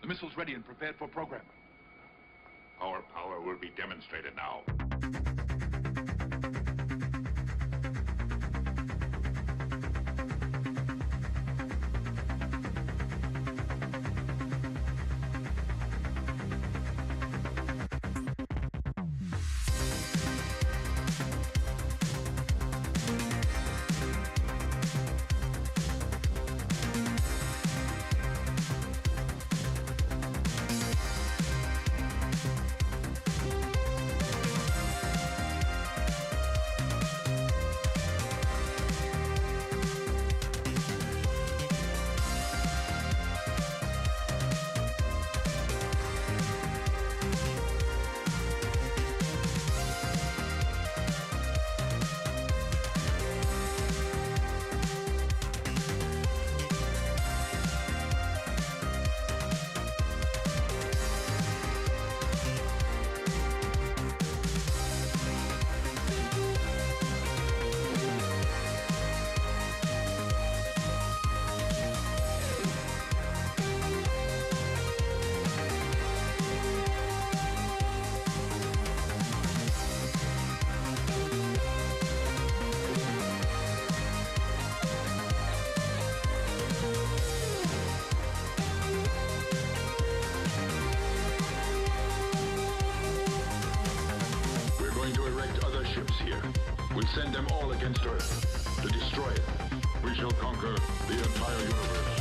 missiles ready and prepared for program. Our power will be demonstrated now. send them all against Earth to destroy it. We shall conquer the entire universe.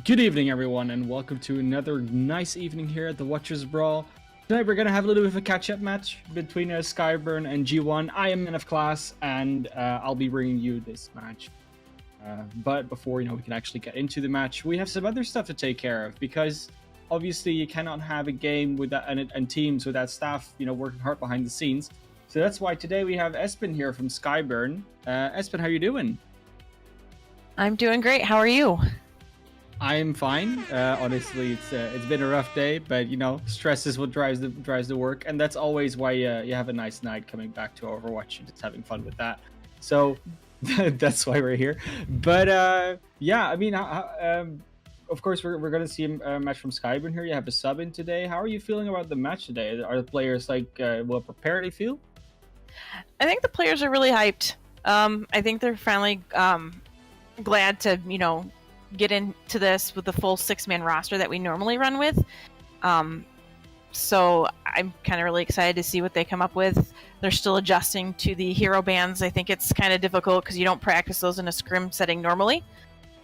Good evening, everyone, and welcome to another nice evening here at the Watchers Brawl. Tonight we're going to have a little bit of a catch-up match between SkyeBurn and G1. I am man of class, and I'll be bringing you this match. But before we can actually get into the match, we have some other stuff to take care of, because obviously you cannot have a game without and teams without staff, working hard behind the scenes. So that's why today we have Espen here from SkyeBurn. Espen, how you doing? I'm doing great. How are you? I'm fine. Honestly, it's been a rough day, but stress is what drives the work, and that's always why you have a nice night coming back to Overwatch and just having fun with that. So that's why we're here. But yeah, I mean, of course, we're gonna see a match from SkyeBurn here. You have a sub in today. How are you feeling about the match today? Are the players well prepared? They feel? I think the players are really hyped. I think they're finally glad to get into this with the full 6-man roster that we normally run with. So I'm kind of really excited to see what they come up with. They're still adjusting to the hero bans. I think it's kind of difficult because you don't practice those in a scrim setting normally.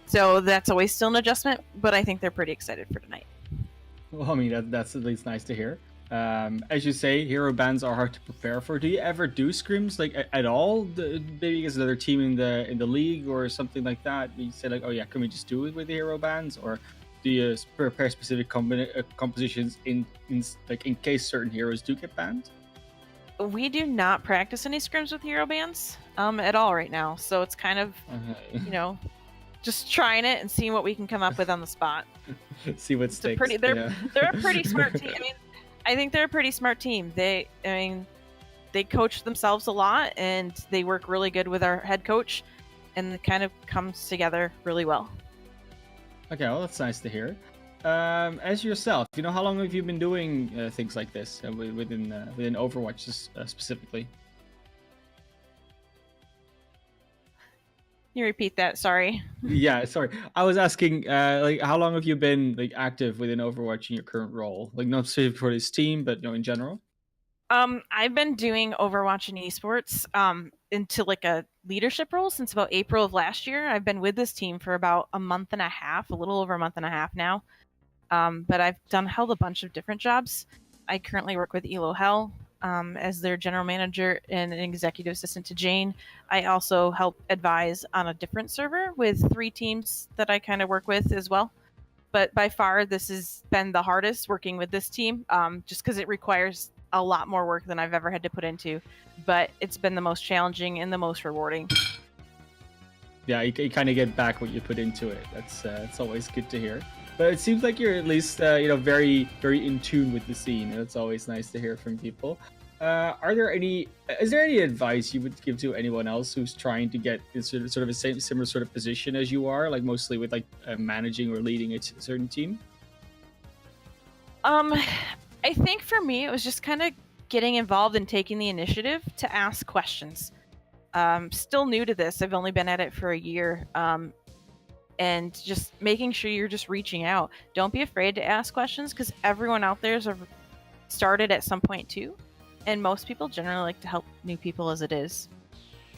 So that's always still an adjustment, but I think they're pretty excited for tonight. Well, I mean, that's at least nice to hear. As you say, hero bans are hard to prepare for. Do you ever do scrims at all? Maybe against another team in the league or something like that? You say oh yeah, can we just do it with the hero bans, or do you prepare specific compositions in case certain heroes do get banned? We do not practice any scrims with hero bans at all right now, so it's kind of just trying it and seeing what we can come up with on the spot. See what sticks. They're a pretty smart team. I think they're a pretty smart team. They coach themselves a lot, and they work really good with our head coach, and it kind of comes together really well. Okay, well, that's nice to hear. As yourself, how long have you been doing things like this within Overwatch specifically? Can you repeat that? Sorry. Yeah, sorry. I was asking, how long have you been active within Overwatch in your current role? Not specifically for this team, but in general. I've been doing Overwatch and eSports into a leadership role since about April of last year. I've been with this team for about a month and a half, a little over a month and a half now. But I've held a bunch of different jobs. I currently work with Elo Hell as their general manager and an executive assistant to Jane. I also help advise on a different server with 3 teams that I kind of work with as well. But by far, this has been the hardest working with this team, just because it requires a lot more work than I've ever had to put into. But it's been the most challenging and the most rewarding. Yeah, you kind of get back what you put into it. That's always good to hear. But it seems like you're at least very, very in tune with the scene. It's always nice to hear from people. Is there any advice you would give to anyone else who's trying to get this sort of a similar sort of position as you are, mostly with managing or leading a certain team? I think for me, it was just kind of getting involved and taking the initiative to ask questions. Still new to this. I've only been at it for a year. And just making sure you're just reaching out. Don't be afraid to ask questions, because everyone out there has started at some point too. And most people generally like to help new people as it is.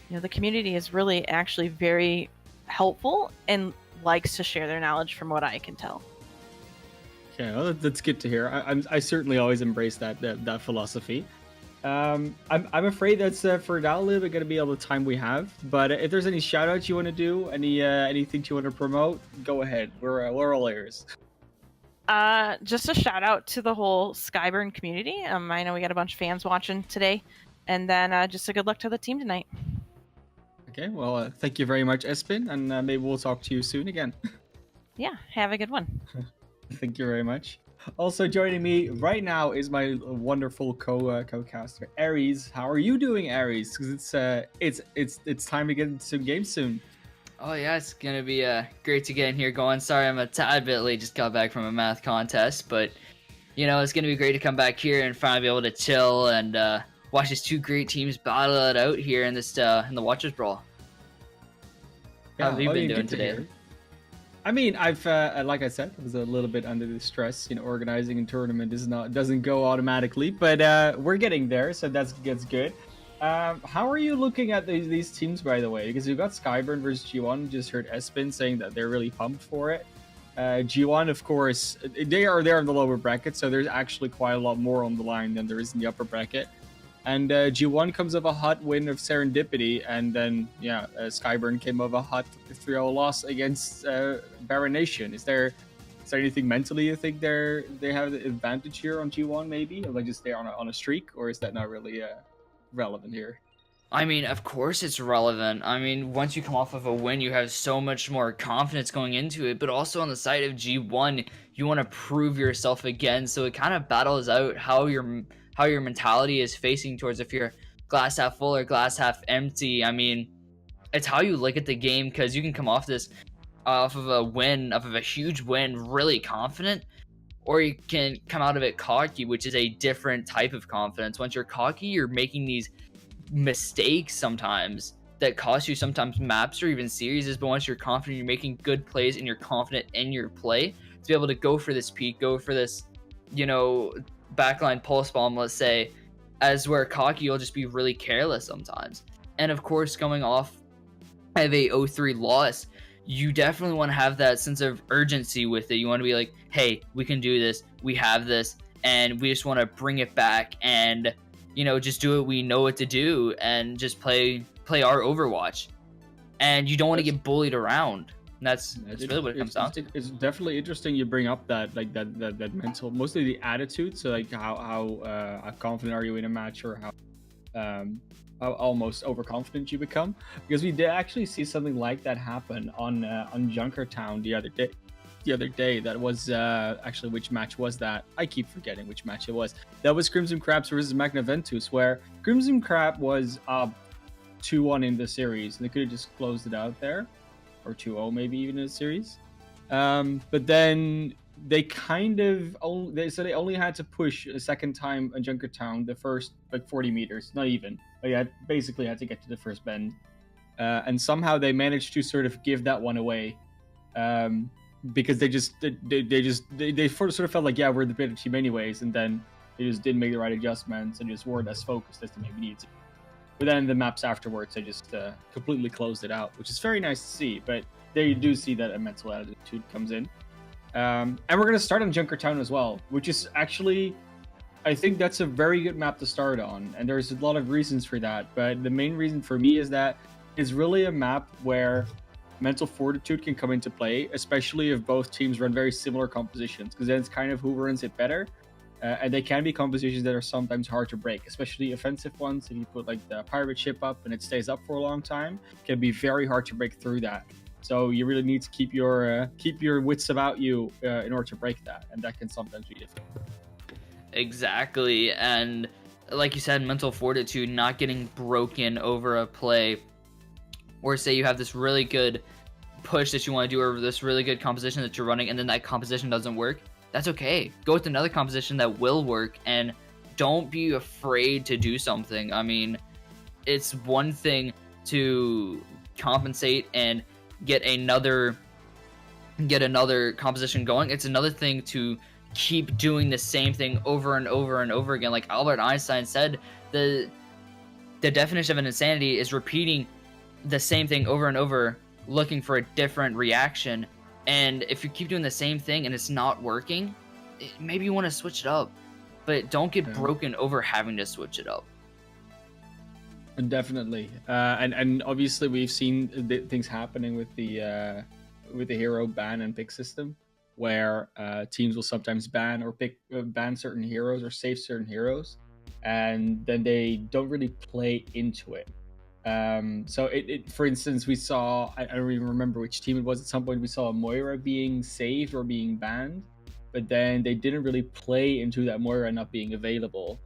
The community is really actually very helpful and likes to share their knowledge, from what I can tell. Okay, well, that's good to hear. I certainly always embrace that philosophy. I'm afraid that's for now a little bit going to be all the time we have. But if there's any shout outs you want to do, anything you want to promote, go ahead. We're all ears. Just a shout out to the whole SkyeBurn community. I know we got a bunch of fans watching today, and then just a good luck to the team tonight. Okay, well, thank you very much, Espen, and maybe we'll talk to you soon again. Yeah, have a good one. Thank you very much. Also joining me right now is my wonderful co-caster, Aries. How are you doing, Aries? Because it's time to get into some games soon. Oh yeah, it's gonna be great to get in here going. Sorry, I'm a tad bit late. Just got back from a math contest, but it's gonna be great to come back here and finally be able to chill and watch these 2 great teams battle it out here in this in the Watchers Brawl. Yeah, How have you been doing today? I mean, I've like I said, I was a little bit under the stress. Organizing a tournament doesn't go automatically, but we're getting there, so that's good. How are you looking at these teams, by the way? Because you've got SkyeBurn versus G1. Just heard Espen saying that they're really pumped for it. G1, of course, they are there in the lower bracket, so there's actually quite a lot more on the line than there is in the upper bracket. And G1 comes of a hot win of Serendipity, and then SkyeBurn came of a hot 3-0 loss against Baron Nation. Is there anything mentally you think they have the advantage here on G1 maybe, or like just they're on a streak, or is that not really relevant here? I mean, of course it's relevant. I mean, once you come off of a win, you have so much more confidence going into it. But also on the side of G1, you want to prove yourself again. So it kind of battles out how your mentality is facing towards if you're glass half full or glass half empty. I mean, it's how you look at the game, because you can come off of a huge win, really confident, or you can come out of it cocky, which is a different type of confidence. Once you're cocky, you're making these mistakes sometimes that cost you sometimes maps or even series, but once you're confident, you're making good plays and you're confident in your play to be able to go for this peak, go for this, backline pulse bomb, let's say, as where cocky, you'll just be really careless sometimes. And of course, going off of a 0-3 loss, you definitely want to have that sense of urgency with it. You want to be like, hey, we can do this, we have this, and we just want to bring it back and just do what we know what to do and just play our Overwatch. And you don't want to get bullied around. And that's really what it comes down to. It's definitely interesting you bring up that mental, mostly the attitude. So like how confident are you in a match, or how almost overconfident you become, because we did actually see something like that happen on Junkertown the other day. That was actually, which match was that? I keep forgetting which match it was. That was Crimson Crabs versus Magnaventus, where Crimson Crab was up 2-1 in the series, and they could have just closed it out there, or 2-0 maybe even in the series. But then they they only had to push a second time on Junkertown the first 40 meters, not even. They basically had to get to the first bend, and somehow they managed to sort of give that one away. Because they sort of felt like, yeah, we're the better team anyways, and then they just didn't make the right adjustments and just weren't as focused as they maybe needed to. But then the maps afterwards, they just completely closed it out, which is very nice to see. But there you do see that a mental attitude comes in. And we're going to start on Junkertown as well, which is actually, I think that's a very good map to start on. And there's a lot of reasons for that. But the main reason for me is that it's really a map where mental fortitude can come into play, especially if both teams run very similar compositions, because then it's kind of who runs it better. And they can be compositions that are sometimes hard to break, especially offensive ones. If you put like the pirate ship up and it stays up for a long time, it can be very hard to break through that. So you really need to keep your wits about you in order to break that, and that can sometimes be difficult. Exactly, and like you said, mental fortitude, not getting broken over a play, or say you have this really good push that you want to do, or this really good composition that you're running, and then that composition doesn't work. That's okay. Go with another composition that will work, and don't be afraid to do something. I mean, it's one thing to compensate and get another composition going. It's another thing to keep doing the same thing over and over and over again. Like Albert Einstein said, the definition of an insanity is repeating the same thing over and over, looking for a different reaction. And if you keep doing the same thing and it's not working, maybe you want to switch it up, but don't get broken over having to switch it up. Definitely, and obviously we've seen things happening with the hero ban and pick system, where teams will sometimes ban or ban certain heroes or save certain heroes, and then they don't really play into it. So it for instance, we saw, I don't even remember which team it was, at some point we saw a Moira being saved or being banned, but then they didn't really play into that Moira not being available,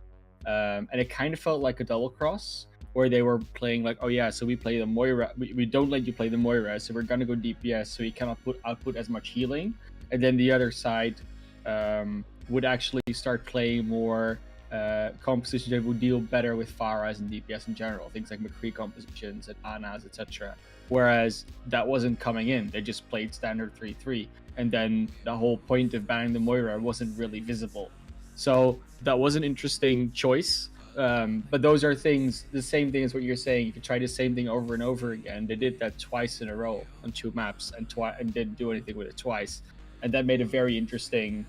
and it kind of felt like a double cross, where they were playing like, oh yeah, so we play the Moira, we don't let you play the Moira, so we're gonna go DPS, so you cannot output as much healing, and then the other side would actually start playing more compositions that would deal better with Pharahs and DPS in general, things like McCree compositions and Anas, etc. Whereas that wasn't coming in, they just played standard 3-3, and then the whole point of banning the Moira wasn't really visible. So that was an interesting choice. But those are things, the same thing as what you're saying. You can try the same thing over and over again. They did that twice in a row on 2 maps and didn't do anything with it twice. and that made a very interesting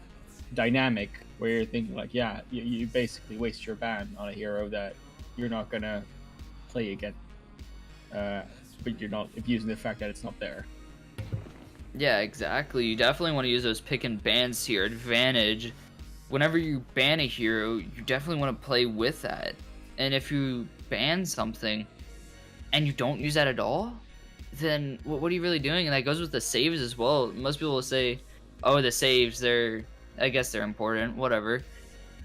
dynamic where you're thinking like, yeah, you basically waste your ban on a hero that you're not gonna play against, but you're not abusing the fact that it's not there. Yeah, exactly. You definitely want to use those pick and bans to your advantage. Whenever you ban a hero, you definitely want to play with that. And if you ban something and you don't use that at all, then what are you really doing? And that goes with the saves as well. Most people will say, oh, the saves, I guess they're important, whatever.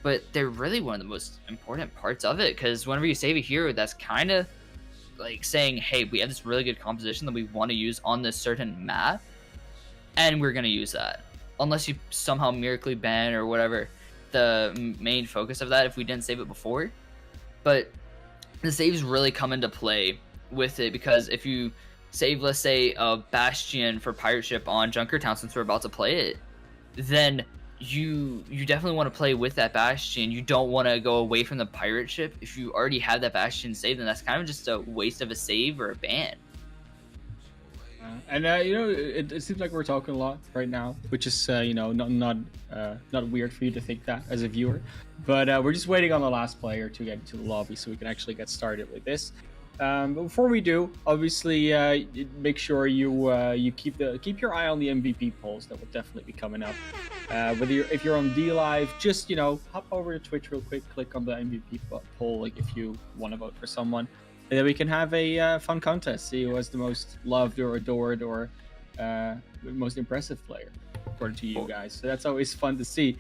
But they're really one of the most important parts of it, because whenever you save a hero, that's kind of like saying, hey, we have this really good composition that we want to use on this certain map, and we're going to use that. Unless you somehow miraculously ban or whatever the main focus of that if we didn't save it before. But the saves really come into play with it, because if you save, let's say, a Bastion for Pirate Ship on Junkertown, since we're about to play it, then you definitely want to play with that Bastion. You don't want to go away from the Pirate Ship. If you already have that Bastion saved, then that's kind of just a waste of a save or a ban. And it seems like we're talking a lot right now, which is not weird for you to think that as a viewer. But we're just waiting on the last player to get into the lobby so we can actually get started with this. But before we do, obviously, make sure you keep your eye on the MVP polls that will definitely be coming up. If you're on D Live, just hop over to Twitch real quick, click on the MVP poll, like if you want to vote for someone, and then we can have a fun contest. See who has the most loved or adored or most impressive player, according to you guys. So that's always fun to see.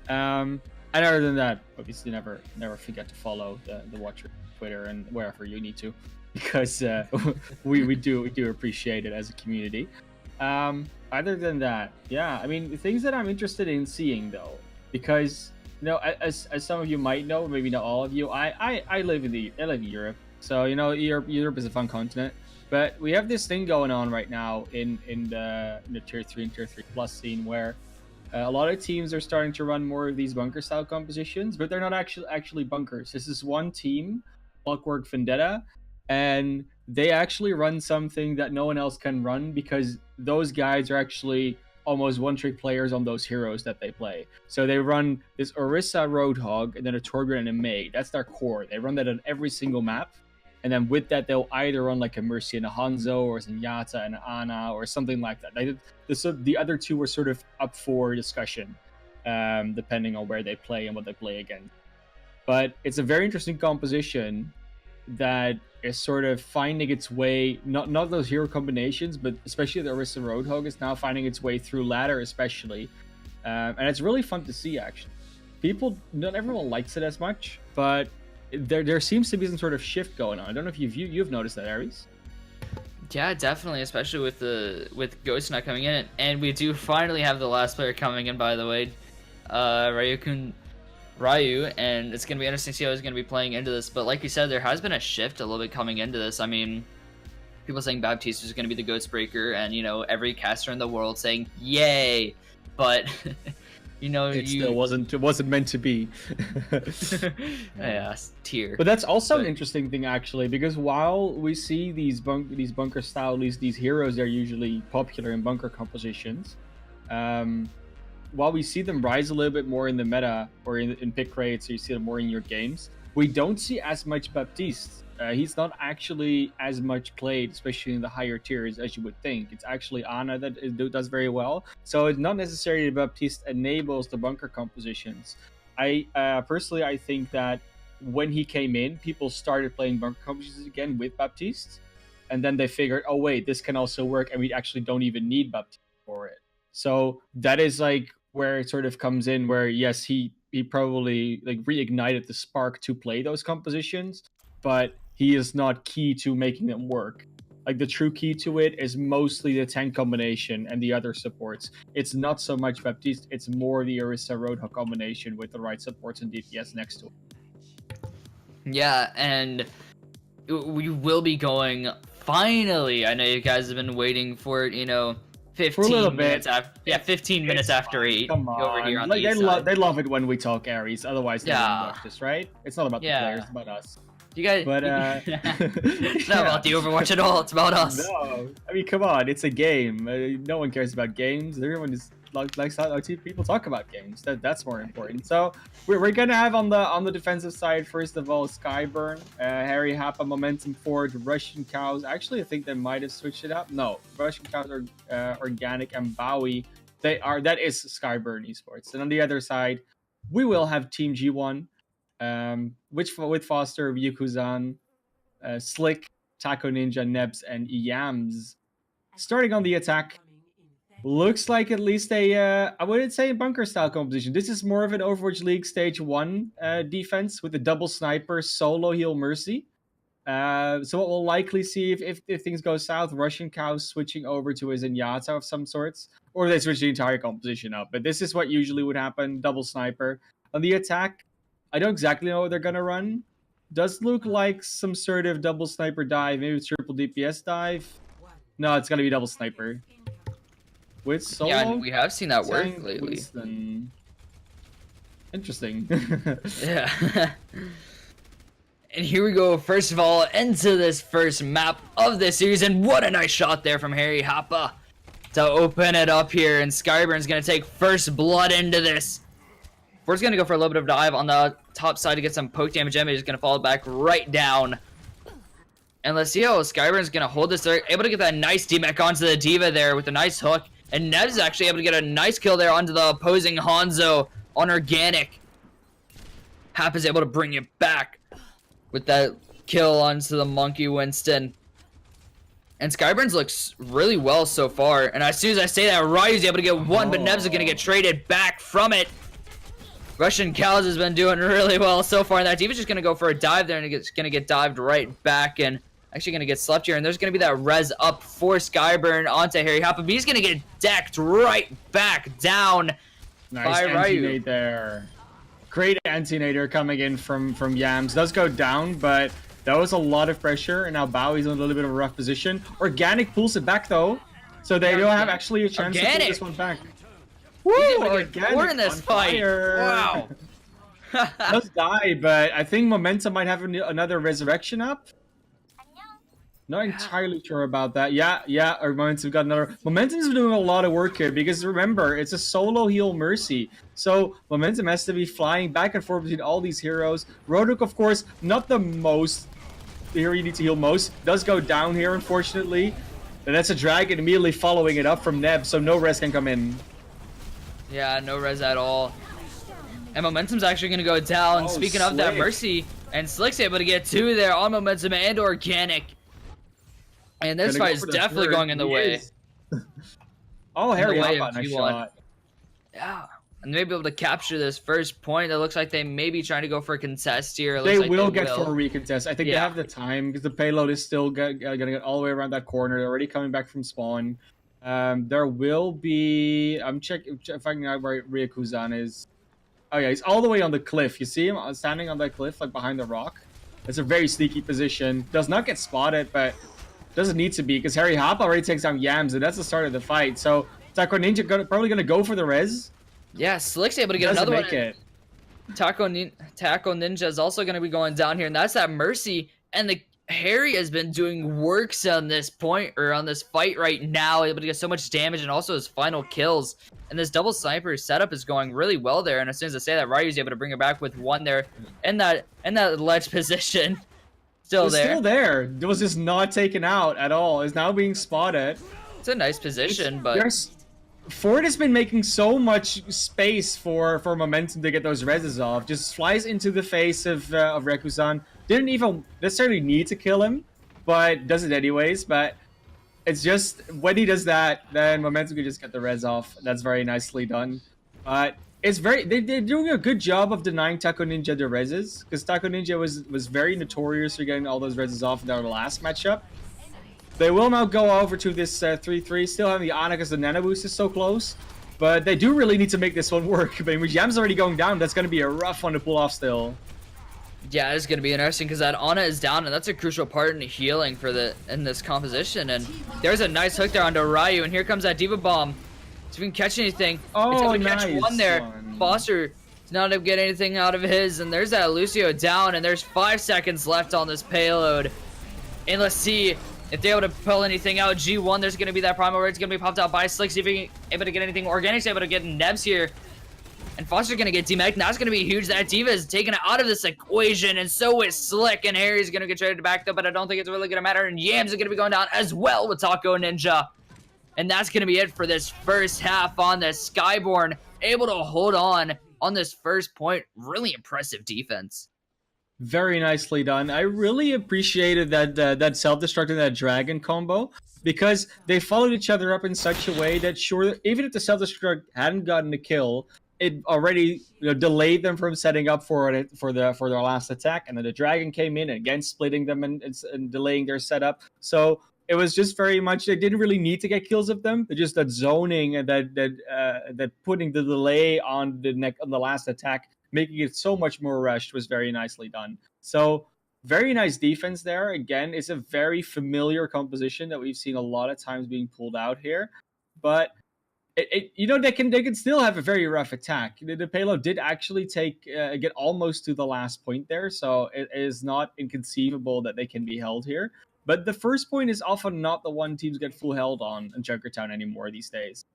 And other than that, obviously, never forget to follow the Watcher Twitter and wherever you need to, because we do appreciate it as a community. Other than that, yeah, I mean, the things that I'm interested in seeing though, because as some of you might know, maybe not all of you, I live in Europe, so Europe is a fun continent, but we have this thing going on right now in the tier 3 and tier 3 plus scene where a lot of teams are starting to run more of these bunker style compositions, but they're not actually bunkers. This is one team, Clockwork Vendetta, and they actually run something that no one else can run, because those guys are actually almost one-trick players on those heroes that they play. So they run this Orisa Roadhog and then a Torbjorn and a May. That's their core. They run that on every single map. And then with that, they'll either run like a Mercy and a Hanzo, or Zenyatta and Ana, or something like that. The other two were sort of up for discussion, depending on where they play and what they play against. But it's a very interesting composition that is sort of finding its way, not those hero combinations, but especially the Orisa Roadhog is now finding its way through ladder especially. And it's really fun to see, actually. Not everyone likes it as much, but there seems to be some sort of shift going on. I don't know if you've noticed that, Aries. Yeah, definitely, especially with Ghost not coming in, and we do finally have the last player coming in, by the way, Ryu, and it's gonna be interesting to see how he's gonna be playing into this. But like you said, there has been a shift a little bit coming into this. I mean, people saying Baptiste is gonna be the Ghost Breaker, and every caster in the world saying yay, but It wasn't meant to be. Yeah, tier. But that's also an interesting thing, actually, because while we see these bunker style, these heroes are usually popular in bunker compositions, while we see them rise a little bit more in the meta or in pick rates, so you see them more in your games, we don't see as much Baptiste. He's not actually as much played, especially in the higher tiers, as you would think. It's actually Ana that does very well. So it's not necessarily that Baptiste enables the bunker compositions. I think that when he came in, people started playing bunker compositions again with Baptiste, and then they figured, oh wait, this can also work, and we actually don't even need Baptiste for it. So that is like where it sort of comes in, where yes, he probably like reignited the spark to play those compositions, but he is not key to making them work. Like the true key to it is mostly the tank combination and the other supports. It's not so much Baptiste, it's more the Orisa Roadhog combination with the right supports and DPS next to it. Yeah, and we will be going finally. I know you guys have been waiting for it, 15 minutes after. Yeah, 15 minutes after 8. Come on. Over here on like, the east side. they love it when we talk Aries. Otherwise, they wouldn't watch this, right? It's not about the players, it's about us. You guys, But it's not about the Overwatch at all. It's about us. No, I mean, come on, it's a game. No one cares about games. Everyone is likes how people talk about games. That's more important. So we're gonna have on the defensive side first of all SkyeBurn, Harry Hapa, Momentum Forge, Russian Cows. Actually, I think they might have switched it up. No, Russian Cows are Organic and Bowie. That is SkyeBurn eSports. And on the other side, we will have Team G1, which with Foster, Ryukuzan, Slick, Taco Ninja, Nebs, and Yams. Starting on the attack, looks like at least I wouldn't say a bunker style composition. This is more of an Overwatch League Stage 1 defense with a double sniper, solo heal Mercy. So what we'll likely see if things go south, Russian Cows switching over to a Zenyatta of some sorts, or they switch the entire composition up. But this is what usually would happen, double sniper. On the attack, I don't exactly know what they're going to run. Does look like some sort of double sniper dive, maybe triple DPS dive. No, it's going to be double sniper. With solo? Yeah, we have seen that work lately. Winston. Interesting. Yeah. And here we go, first of all, into this first map of this series. And what a nice shot there from Harry Hapa to open it up here. And SkyeBurn's going to take first blood into this. We're just going to go for a little bit of dive on the top side to get some poke damage. Emma is going to fall back right down. And let's see how SkyeBurn's going to hold this. They're able to get that nice D-Mech onto the D.Va there with a nice hook. And Nebs is actually able to get a nice kill there onto the opposing Hanzo on Organic. Hap is able to bring it back with that kill onto the Monkey Winston. And SkyeBurn's looks really well so far. And as soon as I say that, Ryu's able to get one, but Nebs is going to get traded back from it. Russian Cows has been doing really well so far. And that D.Va's just going to go for a dive there, and it's going to get dived right back. And actually going to get slept here. And there's going to be that res up for SkyeBurn onto Harry Hapa. But he's going to get decked right back down by Ryu. Anti-nade there. Great anti-nader coming in from Yams. Does go down, but that was a lot of pressure. And now Bowie's in a little bit of a rough position. Organic pulls it back, though. So they don't have actually a chance to pull this one back. Woo! We're in this fight. Wow. Does die, but I think Momentum might have another resurrection up. Not entirely sure about that. Yeah, our Momentum got another. Momentum's doing a lot of work here because remember, it's a solo heal Mercy. So Momentum has to be flying back and forth between all these heroes. Roduk, of course, not the hero you need to heal most. Does go down here, unfortunately. And that's a dragon immediately following it up from Neb, so no res can come in. Yeah, no res at all. And Momentum's actually going to go down. Speaking of that, Mercy and Slick's able to get two there on Momentum and Organic. And this fight is definitely going in the way. Oh, Harry Hapa, nice shot. Yeah. And they may be able to capture this first point. It looks like they may be trying to go for a contest here. They will get for a recontest. I think they have the time because the payload is still going to get all the way around that corner. They're already coming back from spawn. There will be... I'm checking if I can know where Ryukuzan is. Oh, yeah, he's all the way on the cliff. You see him standing on that cliff, like behind the rock? It's a very sneaky position. Does not get spotted, but doesn't need to be because Harry Hapa already takes down Yams, and that's the start of the fight. So Taco Ninja probably going to go for the res. Yeah, Slick's able to get another one. Taco Ninja is also going to be going down here, and that's that Mercy. And the Harry has been doing works on this point, or on this fight right now, able to get so much damage, and also his final kills. And this double sniper setup is going really well there. And as soon as I say that, Ryu's able to bring it back with one there, in that ledge position. Still there. It was just not taken out at all. It's now being spotted. It's a nice position, but Ford has been making so much space for Momentum to get those reses off. Just flies into the face of Ryukuzan. Didn't even necessarily need to kill him, but does it anyways. But it's just when he does that, then Momentum can just get the res off. That's very nicely done. But it's they're doing a good job of denying Taco Ninja the reses, because Taco Ninja was very notorious for getting all those reses off in their last matchup. They will now go over to this 3-3, still having the Ana because the Nano Boost is so close. But they do really need to make this one work. I mean, with Yam's already going down, that's going to be a rough one to pull off still. Yeah, it's going to be interesting because that Ana is down, and that's a crucial part in healing in this composition. And there's a nice hook there onto Ryu, and here comes that D.Va Bomb. See if we can catch anything. Oh, it's able to catch one there. Foster not getting anything out of his, and there's that Lucio down, and there's 5 seconds left on this payload. And let's see if they're able to pull anything out. G1, there's going to be that primal rage going to be popped out by Slick, see if he able to get anything. Organic's able to get Nebs here. And Foster's going to get demedic. Now it's going to be huge. That D.Va is taken out of this equation, and so is Slick. And Harry's going to get traded back, though, but I don't think it's really going to matter. And Yams is going to be going down as well with Taco Ninja. And that's going to be it for this first half on this. SkyeBurn able to hold on this first point. Really impressive defense. Very nicely done. I really appreciated that self-destruct and that dragon combo, because they followed each other up in such a way that, sure, even if the self-destruct hadn't gotten a kill, it already delayed them from setting up for their last attack, and then the dragon came in again, splitting them and delaying their setup. So it was just very much, they didn't really need to get kills of them. But just that zoning and that putting the delay on the last attack, making it so much more rushed, was very nicely done. So very nice defense there. Again, it's a very familiar composition that we've seen a lot of times being pulled out here, but they can still have a very rough attack. The payload did actually get almost to the last point there, so it is not inconceivable that they can be held here. But the first point is often not the one teams get full held on in Junkertown anymore these days.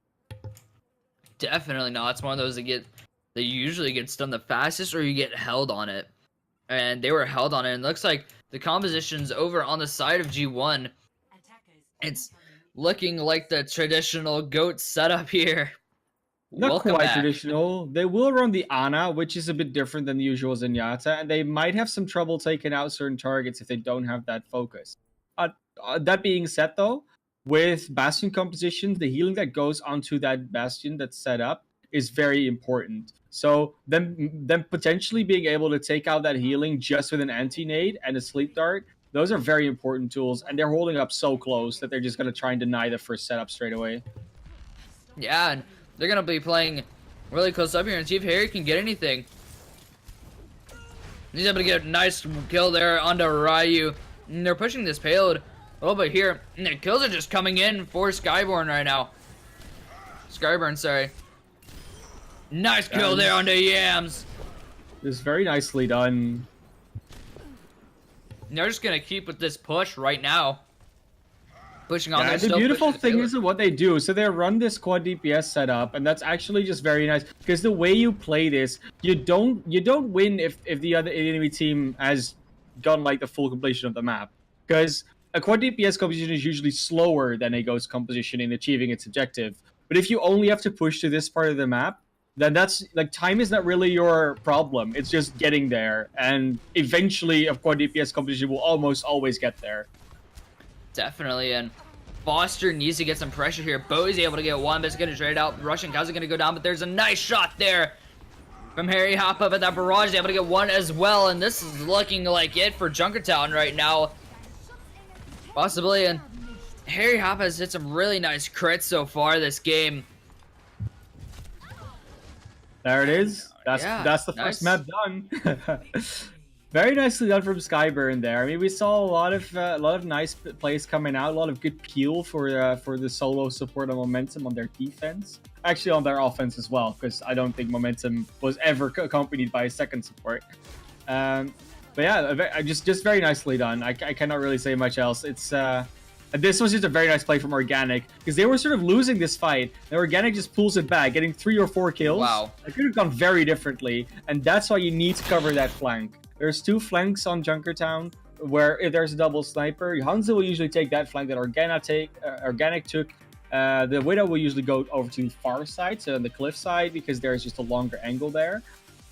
Definitely not. It's one of those that usually gets done the fastest, or you get held on it. And they were held on it. And it looks like the composition's over on the side of G1. It's looking like the traditional GOAT setup here. Not Welcome quite back. traditional. They will run the Ana, which is a bit different than the usual Zenyatta, and they might have some trouble taking out certain targets if they don't have that focus. That being said, though, with Bastion compositions, the healing that goes onto that Bastion that's set up is very important. So them potentially being able to take out that healing just with an anti-nade and a sleep dart, those are very important tools, and they're holding up so close that they're just going to try and deny the first setup straight away. Yeah, and they're going to be playing really close up here and see if Harry can get anything. He's able to get a nice kill there onto Ryu. And they're pushing this payload a little bit here. And the kills are just coming in for SkyeBurn right now. SkyeBurn, sorry. Nice kill there onto Yams. It's very nicely done. And they're just going to keep with this push right now. Pushing on The beautiful thing is what they do. So they run this quad DPS setup, and that's actually just very nice, because the way you play this, you don't win if the other enemy team has gotten like the full completion of the map, because a quad DPS composition is usually slower than a ghost composition in achieving its objective. But if you only have to push to this part of the map, then that's like, time is not really your problem. It's just getting there, and eventually a quad DPS composition will almost always get there. Definitely, and Foster needs to get some pressure here. Bowie's able to get one, but it's going to trade out. Russian Cow's going to go down, but there's a nice shot there from Harry Hoppa, but that barrage is able to get one as well, and this is looking like it for Junkertown right now. Possibly, and Harry Hoppa has hit some really nice crits so far this game. There it is. That's the nice. first map done. Very nicely done from SkyeBurn there. I mean, we saw a lot of nice plays coming out, a lot of good peel for the solo support and Momentum on their defense. Actually, on their offense as well, because I don't think Momentum was ever accompanied by a second support. But yeah, just very nicely done. I cannot really say much else. This was just a very nice play from Organic, because they were sort of losing this fight, and Organic just pulls it back, getting 3 or 4 kills. Wow. It could have gone very differently, and that's why you need to cover that flank. There's 2 flanks on Junkertown, where if there's a double sniper, Hanzo will usually take that flank that Organic took. The Widow will usually go over to the far side, so on the cliff side, because there's just a longer angle there.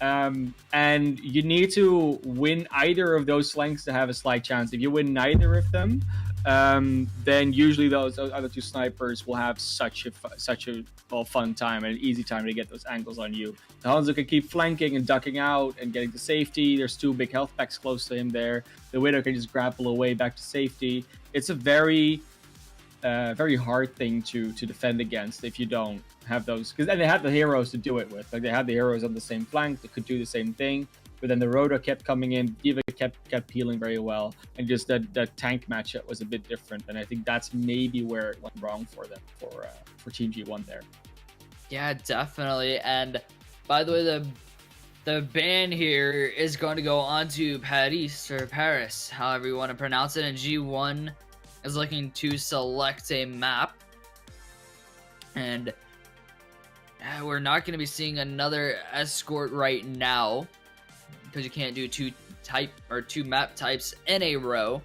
And you need to win either of those flanks to have a slight chance. If you win neither of them, then usually those other 2 snipers will have such a fun time and an easy time to get those angles on you. The Hanzo can keep flanking and ducking out and getting to safety. There's 2 big health packs close to him there. The Widow can just grapple away back to safety. It's a very hard thing to defend against if you don't have those, because then they have the heroes to do it with. Like, they had the heroes on the same flank that could do the same thing, but then the Roto kept coming in, D.Va kept healing very well, and just that tank matchup was a bit different, and I think that's maybe where it went wrong for them, for Team G1 there. Yeah, definitely. And by the way, the The ban here is going to go on to Paris, or Paris, however you want to pronounce it, and G1 is looking to select a map. And we're not going to be seeing another escort right now, because you can't do two map types in a row.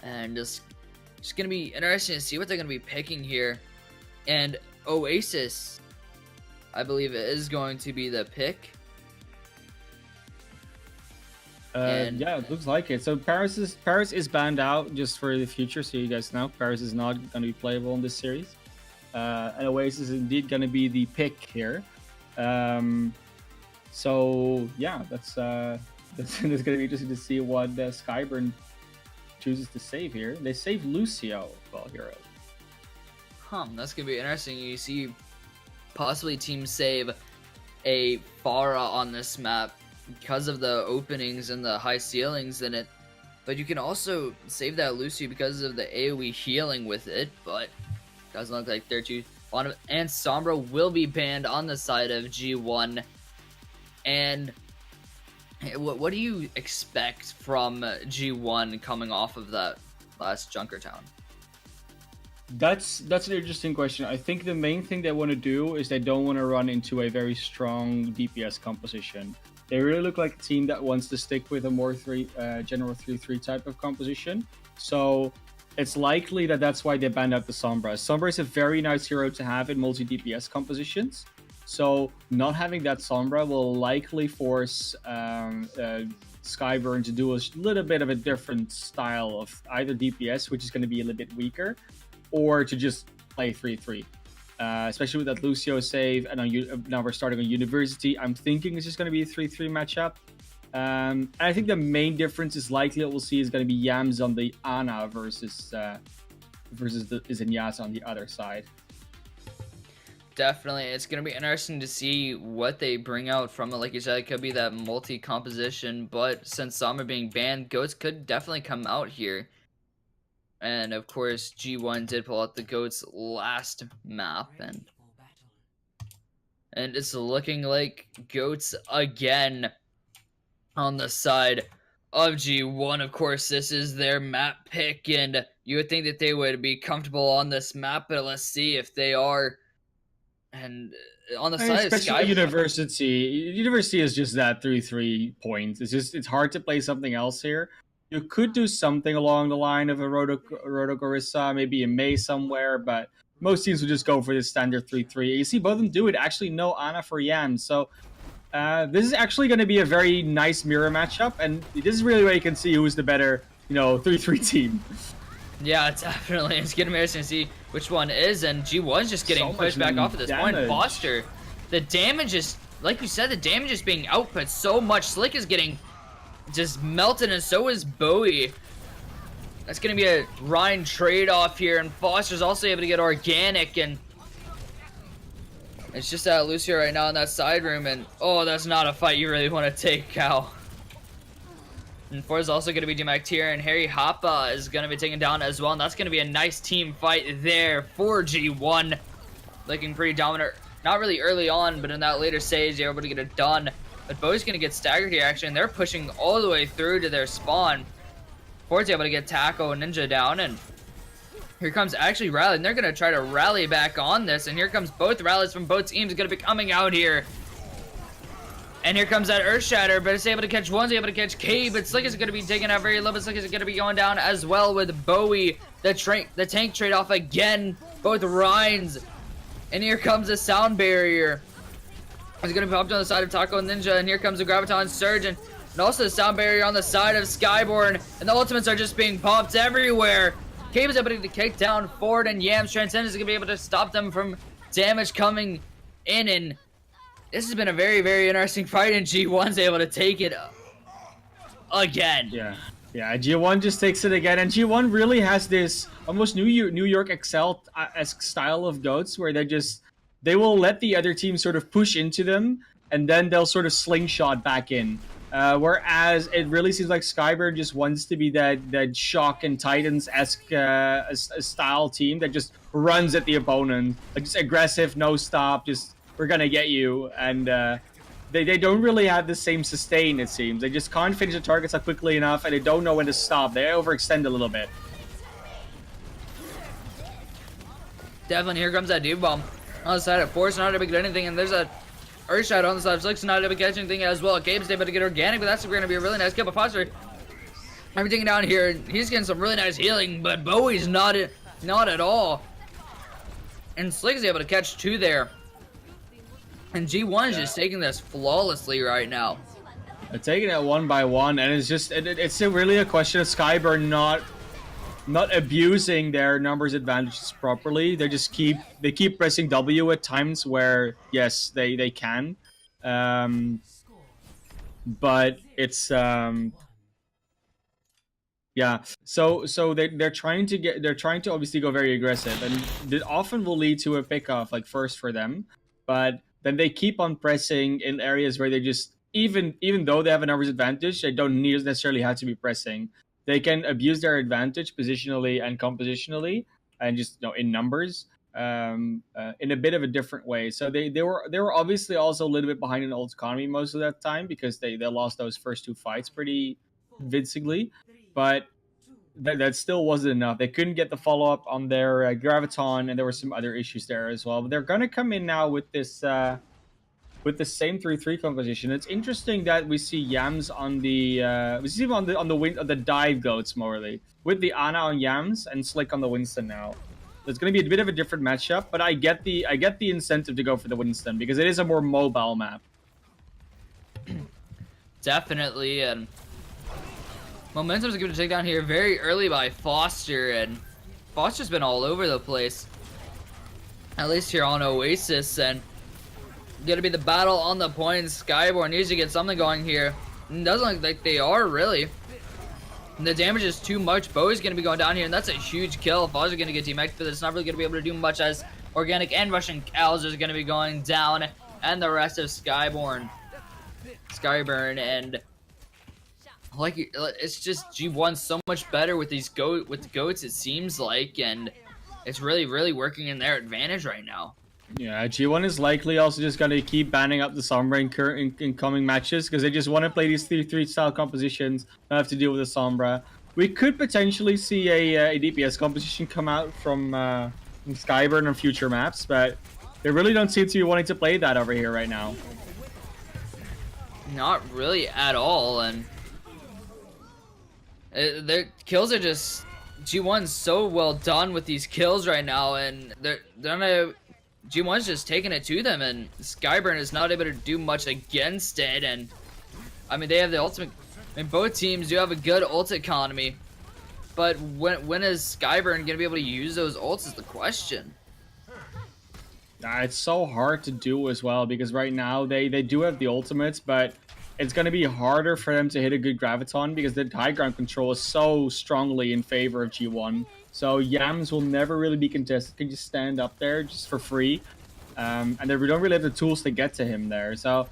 And it's going to be interesting to see what they're going to be picking here. And Oasis, I believe, it is going to be the pick. Yeah, it looks like it. So Paris is banned out, just for the future, so you guys know. Paris is not going to be playable in this series. And Oasis is indeed going to be the pick here. So yeah, that's going to be interesting to see what SkyeBurn chooses to save here. They save Lucio, well, hero. That's going to be interesting. You see possibly teams save a Pharah on this map because of the openings and the high ceilings in it, but you can also save that Lucio because of the AoE healing with it, but doesn't look like they're too fond of it. And Sombra will be banned on the side of G1. And what do you expect from G1 coming off of that last Junkertown? That's an interesting question. I think the main thing they want to do is they don't want to run into a very strong DPS composition. They really look like a team that wants to stick with a more general 3-3 type of composition. So it's likely that that's why they banned out the Sombra. Sombra is a very nice hero to have in multi-DPS compositions. So not having that Sombra will likely force SkyeBurn to do a little bit of a different style of either DPS, which is going to be a little bit weaker, or to just play 3-3. Especially with that Lucio save, and now we're starting on University. I'm thinking it's just going to be a 3-3 matchup. And I think the main difference is likely what we'll see is going to be Yams on the Ana versus the Zenyatta on the other side. Definitely, it's going to be interesting to see what they bring out from it. Like you said, it could be that multi-composition, but since some are being banned, Goats could definitely come out here. And of course, G1 did pull out the Goats last map, and it's looking like Goats again on the side of G1. Of course, this is their map pick, and you would think that they would be comfortable on this map, but let's see if they are. And on the side of Especially University is just that 3-3 point. It's hard to play something else here. You could do something along the line of a Rotogorissa, maybe a May somewhere, but most teams would just go for the standard 3-3. You see both of them do it. Actually, no Ana for Yan. So this is actually going to be a very nice mirror matchup, and this is really where you can see who's the better, 3-3 team. Yeah, definitely. It's getting interesting to see which one is, and G1's just getting pushed back off at this point. Foster, the damage is, like you said, the damage is being output so much. Slick is getting just melted, and so is Bowie. That's going to be a Ryan trade-off here, and Foster's also able to get organic, and it's just that Lucio right now in that side room, and oh, that's not a fight you really want to take, Cal. And For's also going to be demacked here, and Harry Hoppa is going to be taken down as well, and that's going to be a nice team fight there for G1. Looking pretty dominant, not really early on, but in that later stage, they're able to get it done. But Bo's going to get staggered here, actually, and they're pushing all the way through to their spawn. Ford's able to get Taco and Ninja down, and here comes actually Rally, and they're going to try to rally back on this, and here comes both rallies from both teams going to be coming out here. And here comes that Earthshatter, but it's able to catch one, it's able to catch K, but Slick is going to be taking out very low, but Slick is going to be going down as well with Bowie. The tank trade-off again, both Rhines. And here comes the sound barrier. He's going to be popped on the side of Taco Ninja, and here comes the Graviton Surge, and also the sound barrier on the side of SkyeBurn, and the ultimates are just being popped everywhere. Cave is able to kick down Ford, and Yams Transcendence is going to be able to stop them from damage coming in, and this has been a very, very interesting fight, and G1's able to take it again. Yeah, G1 just takes it again, and G1 really has this almost New York Excel-esque style of Goats, where they will let the other team sort of push into them, and then they'll sort of slingshot back in. Whereas it really seems like SkyeBurn just wants to be that Shock and Titans-esque style team that just runs at the opponent, like just aggressive, no stop, just we're gonna get you. And they don't really have the same sustain, it seems. They just can't finish the targets up quickly enough, and they don't know when to stop. They overextend a little bit. Definitely, here comes that Diva Bomb. On the side of Force, not able to get anything, and there's a Earthshot on the side of Slicks, not able to catch anything as well. Gabe's able to get organic, but that's going to be a really nice kill. But Foster, everything down here, he's getting some really nice healing, but Bowie's not at all. And Slick is able to catch 2 there. And G1 is just taking this flawlessly right now. They're taking it one by one, and it's just it's really a question of SkyeBurn not abusing their numbers advantages properly. They just keep pressing W at times where yes they can, but it's yeah. So they're trying to obviously go very aggressive, and it often will lead to a pick off like first for them, but then they keep on pressing in areas where they just even though they have a numbers advantage, they don't necessarily have to be pressing. They can abuse their advantage positionally and compositionally, and just in numbers, in a bit of a different way. So they were obviously also a little bit behind in ult economy most of that time because they lost those first 2 fights pretty convincingly, but that still wasn't enough. They couldn't get the follow up on their Graviton, and there were some other issues there as well. But they're gonna come in now with this. With the same 3-3 composition. It's interesting that we see Yams on the we see him on the dive goats morally with the Ana on Yams and Slick on the Winston now. So it's going to be a bit of a different matchup, but I get the incentive to go for the Winston because it is a more mobile map. Definitely, and Momentum's given a takedown here very early by Foster, and Foster's been all over the place. At least here on Oasis, and gonna be the battle on the point. SkyeBurn needs to get something going here. It doesn't look like they are really. And the damage is too much. Bowie's gonna be going down here, and that's a huge kill. Foster's gonna get teamed, but it's not really gonna be able to do much as Organic and Russian Cows is gonna be going down, and the rest of SkyeBurn, and like it's just G1 so much better with these goats. It seems like, and it's really working in their advantage right now. Yeah, G1 is likely also just going to keep banning up the Sombra in coming matches because they just want to play these 3-3 style compositions, not have to deal with the Sombra. We could potentially see a DPS composition come out from SkyeBurn on future maps, but they really don't seem to be wanting to play that over here right now. Not really at all, and their kills are just G1's so well done with these kills right now, and they're gonna. G1's just taking it to them, and SkyeBurn is not able to do much against it. And I mean, they have the ultimate. I mean, both teams do have a good ult economy, but when is SkyeBurn gonna be able to use those ults is the question. It's so hard to do as well because right now they do have the ultimates, but it's going to be harder for them to hit a good Graviton because the high ground control is so strongly in favor of G1. So Yams will never really be contested. Can just stand up there just for free. And we don't really have the tools to get to him there. So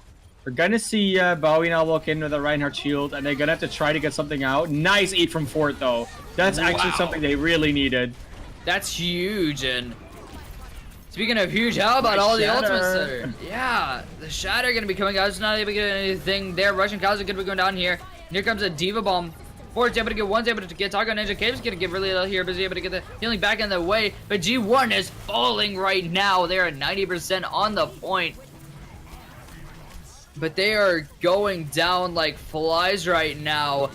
we're going to see Bowie now walk in with a Reinhardt shield, and they're going to have to try to get something out. Nice eat from Fort, though. That's actually something they really needed. That's huge. And speaking of huge, how about all the ultimates there? Yeah, the Shatter going to be coming out. It's not able to get anything there. Russian Cows are going to be going down here. And here comes a Diva Bomb. Fort's able to get one's able to get Taco Ninja. Cave's going to get really ill here, but he's able to get the healing back in the way. But G1 is falling right now. They're at 90% on the point. But they are going down like flies right now.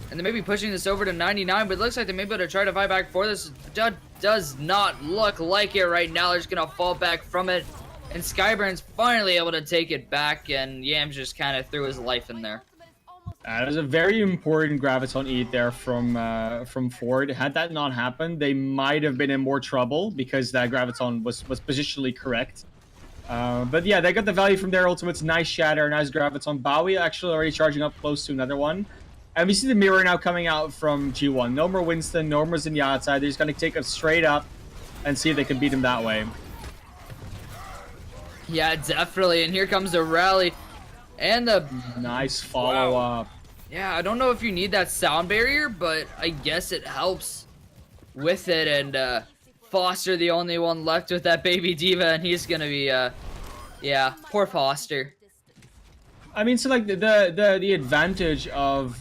And they may be pushing this over to 99, but it looks like they may be able to try to fight back for this. That does not look like it right now. They're just going to fall back from it. And SkyeBurn's finally able to take it back, and Yams just kind of threw his life in there. That was a very important Graviton eat there from Ford. Had that not happened, they might have been in more trouble because that Graviton was positionally correct. But yeah, they got the value from their ultimates. Nice Shatter, nice Graviton. Bowie actually already charging up close to another one. And we see the mirror now coming out from G1. No more Winston, no more Zenyatta. They're just going to take him straight up and see if they can beat him that way. Yeah, definitely. And here comes the rally. And the nice follow-up. Yeah, I don't know if you need that sound barrier, but I guess it helps with it. And Foster, the only one left with that baby diva, and he's going to be, yeah, poor Foster. I mean, so like the advantage of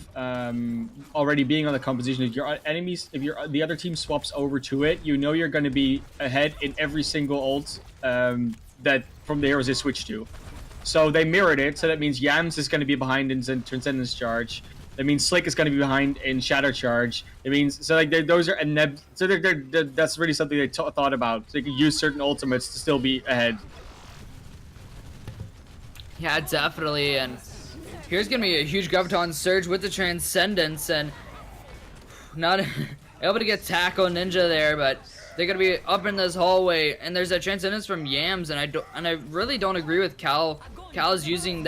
already being on the composition, if your enemies, if the other team swaps over to it, you know you're going to be ahead in every single ult that from the heroes they switch to. So they mirrored it, so that means Yams is going to be behind in Transcendence Charge. That means Slick is going to be behind in Shadow Charge. It means so like those are and so that's really something they thought about. So they could use certain ultimates to still be ahead. Yeah, definitely. And here's gonna be a huge Graviton Surge with the Transcendence, and not able to get Tackle Ninja there, but they're gonna be up in this hallway, and there's a Transcendence from Yams, and I really don't agree with Cal. Cal's using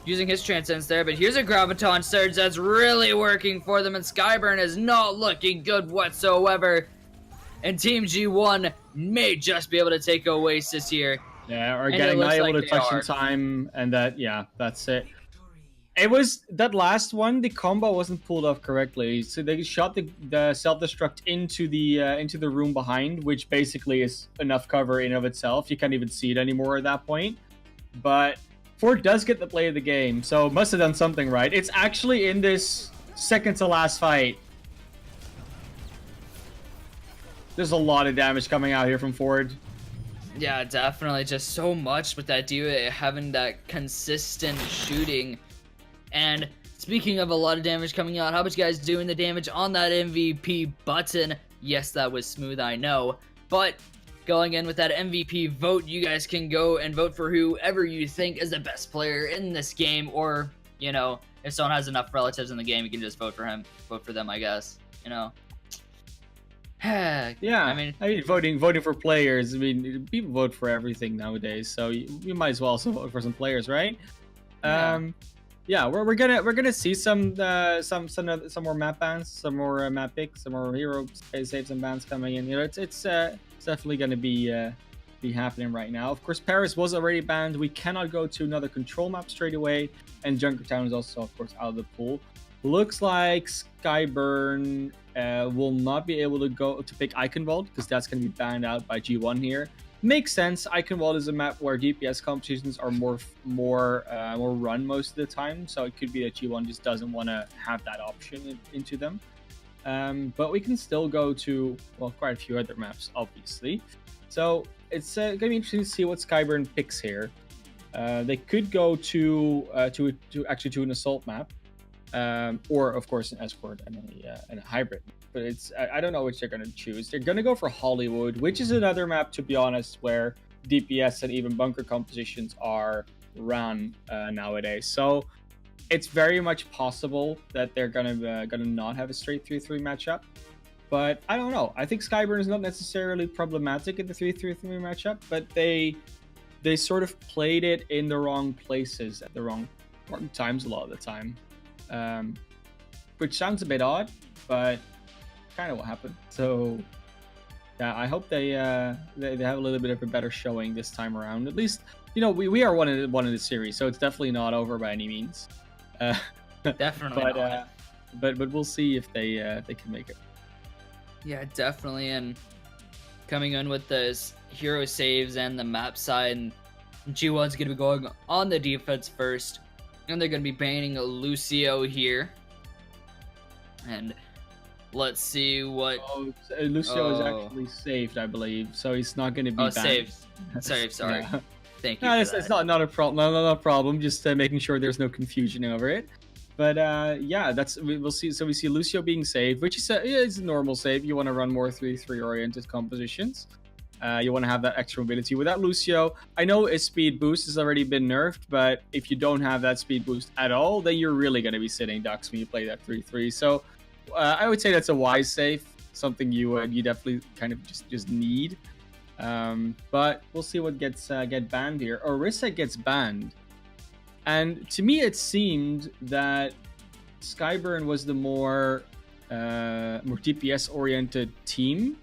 his Transcendence there, but here's a Graviton Surge that's really working for them, and SkyeBurn is not looking good whatsoever. And Team G1 may just be able to take Oasis here. Yeah, or getting not able to touch in time, and that's it. It was that last one. The combo wasn't pulled off correctly, so they shot the self-destruct into the room behind, which basically is enough cover in of itself. You can't even see it anymore at that point. But Ford does get the play of the game, so must have done something right. It's actually in this second to last fight. There's a lot of damage coming out here from Ford. Yeah, definitely. Just so much with that D.Va having that consistent shooting. And speaking of a lot of damage coming out, how much you guys doing the damage on that MVP button? Yes, that was smooth, I know. But going in with that MVP vote, you guys can go and vote for whoever you think is the best player in this game. Or, you know, if someone has enough relatives in the game, you can just vote for him. Vote for them, I guess. You know. Yeah, I mean, voting for players. I mean, people vote for everything nowadays, so you might as well also vote for some players, right? Yeah, we're gonna see some more map bans, some more map picks, some more hero saves and bans coming in. You know, it's definitely gonna be happening right now. Of course, Paris was already banned. We cannot go to another control map straight away, and Junkertown is also, of course, out of the pool. Looks like SkyeBurn will not be able to go to pick Eichenwald because that's going to be banned out by G1 here. Makes sense. Eichenwald is a map where DPS competitions are more run most of the time, so it could be that G1 just doesn't want to have that option into them. But we can still go to, well, quite a few other maps, obviously. So it's going to be interesting to see what SkyeBurn picks here. They could go to an assault map. Or of course an escort and a hybrid, but I don't know which they're going to choose. They're going to go for Hollywood, which is another map, to be honest, where DPS and even bunker compositions are run nowadays. So it's very much possible that they're gonna not have a straight 3-3 matchup, but I don't know. I think SkyeBurn is not necessarily problematic in the 3-3 matchup, but they sort of played it in the wrong places at the wrong times a lot of the time. Which sounds a bit odd, but kind of what happened. So yeah, I hope they have a little bit of a better showing this time around. At least, you know, we are one in the series, so it's definitely not over by any means. Definitely not. But we'll see if they can make it. Yeah, definitely. And coming in with those hero saves and the map side, and G1's gonna be going on the defense first. And they're going to be banning Lucio here. And let's see what... Oh, Lucio is actually saved, I believe. So he's not going to be banned. Saved. Sorry. Yeah. Thank you. No, it's not a problem. Not a problem. Just making sure there's no confusion over it. But yeah, we'll see. So we see Lucio being saved, which is a normal save. You want to run more 3-3 oriented compositions. You want to have that extra mobility. Without Lucio, I know his speed boost has already been nerfed, but if you don't have that speed boost at all, then you're really going to be sitting ducks when you play that 3-3. So I would say that's a wise save, something you definitely kind of just need. But we'll see what get banned here. Orisa gets banned, and to me it seemed that SkyeBurn was the more DPS oriented team.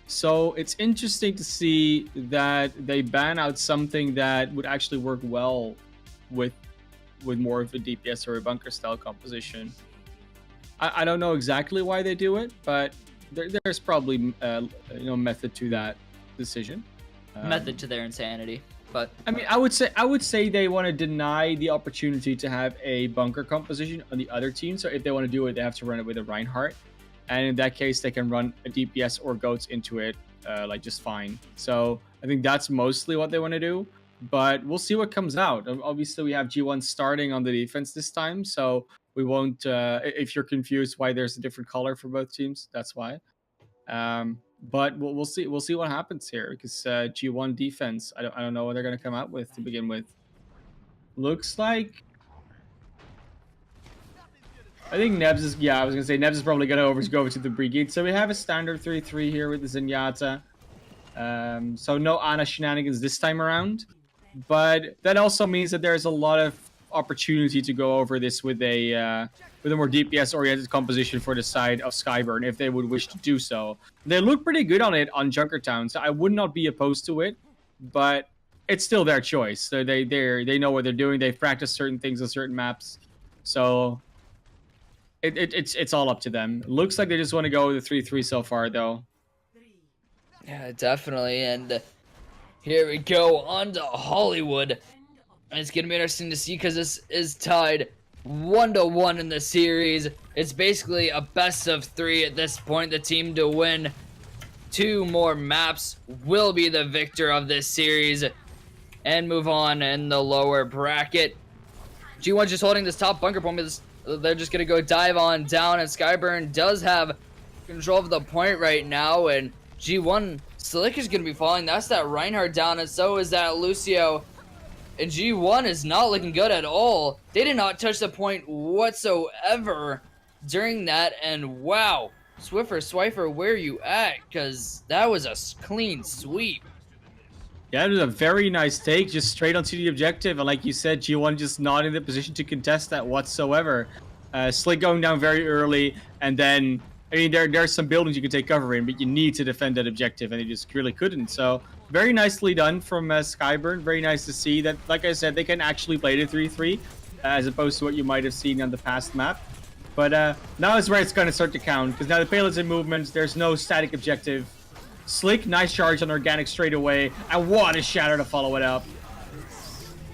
So it's interesting to see that they ban out something that would actually work well with more of a DPS or a bunker style composition. I don't know exactly why they do it, but there's probably method to that decision. Method to their insanity. But I mean, I would say they want to deny the opportunity to have a bunker composition on the other team. So if they want to do it, they have to run it with a Reinhardt, and in that case, they can run a DPS or goats into it, like just fine. So I think that's mostly what they want to do. But we'll see what comes out. Obviously, we have G1 starting on the defense this time, so we won't. If you're confused why there's a different color for both teams, that's why. But we'll see. We'll see what happens here because G1 defense. I don't know what they're gonna come out with to begin with. Looks like. I think Nebs is. Yeah, I was gonna say Nebs is probably gonna go over to the Brigade. So we have a standard 3-3 here with the Zenyatta. So no Ana shenanigans this time around. But that also means that there's a lot of opportunity to go over this with a more DPS-oriented composition for the side of SkyeBurn if they would wish to do so. They look pretty good on it on Junkertown, so I would not be opposed to it, but it's still their choice. So they know what they're doing. They've practiced certain things on certain maps, so it's all up to them. Looks like they just want to go with the 3-3 so far, though. yeah, definitely. And here we go on to Hollywood. And it's gonna be interesting to see because this is tied 1-1 in the series. It's basically a best of 3 at this point. The team to win 2 more maps will be the victor of this series and move on in the lower bracket. G1 just holding this top bunker point. They're just gonna go dive on down, and SkyeBurn does have control of the point right now, and G1 Slick is gonna be falling. That's that Reinhardt down, and so is that Lucio. And G1 is not looking good at all. They did not touch the point whatsoever during that. And wow, Swiffer, Swifer, where you at? Because that was a clean sweep. Yeah, it was a very nice take, just straight onto the objective. And like you said, G1 just not in the position to contest that whatsoever. Slick going down very early, and then, I mean, there's some buildings you can take cover in, but you need to defend that objective, and they just really couldn't. So very nicely done from SkyeBurn. Very nice to see that, like I said, they can actually play the 3-3 as opposed to what you might have seen on the past map. But now is where it's going to start to count, because now the payload's in movement. There's no static objective. Slick, nice charge on Organic straight away, and what a shatter to follow it up.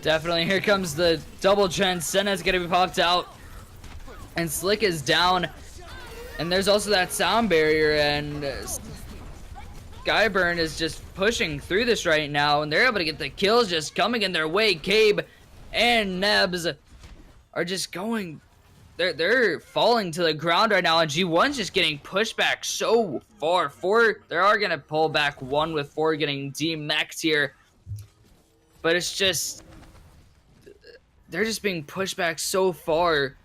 Definitely. Here comes the double gen. Senna's going to be popped out, and Slick is down. And there's also that sound barrier, and SkyeBurn is just pushing through this right now, and they're able to get the kills just coming in their way. Cabe and Nebs are just going, they're falling to the ground right now, and G1's just getting pushed back so far. They are going to pull back 1 with 4 getting demexed here, but it's just, they're just being pushed back so far.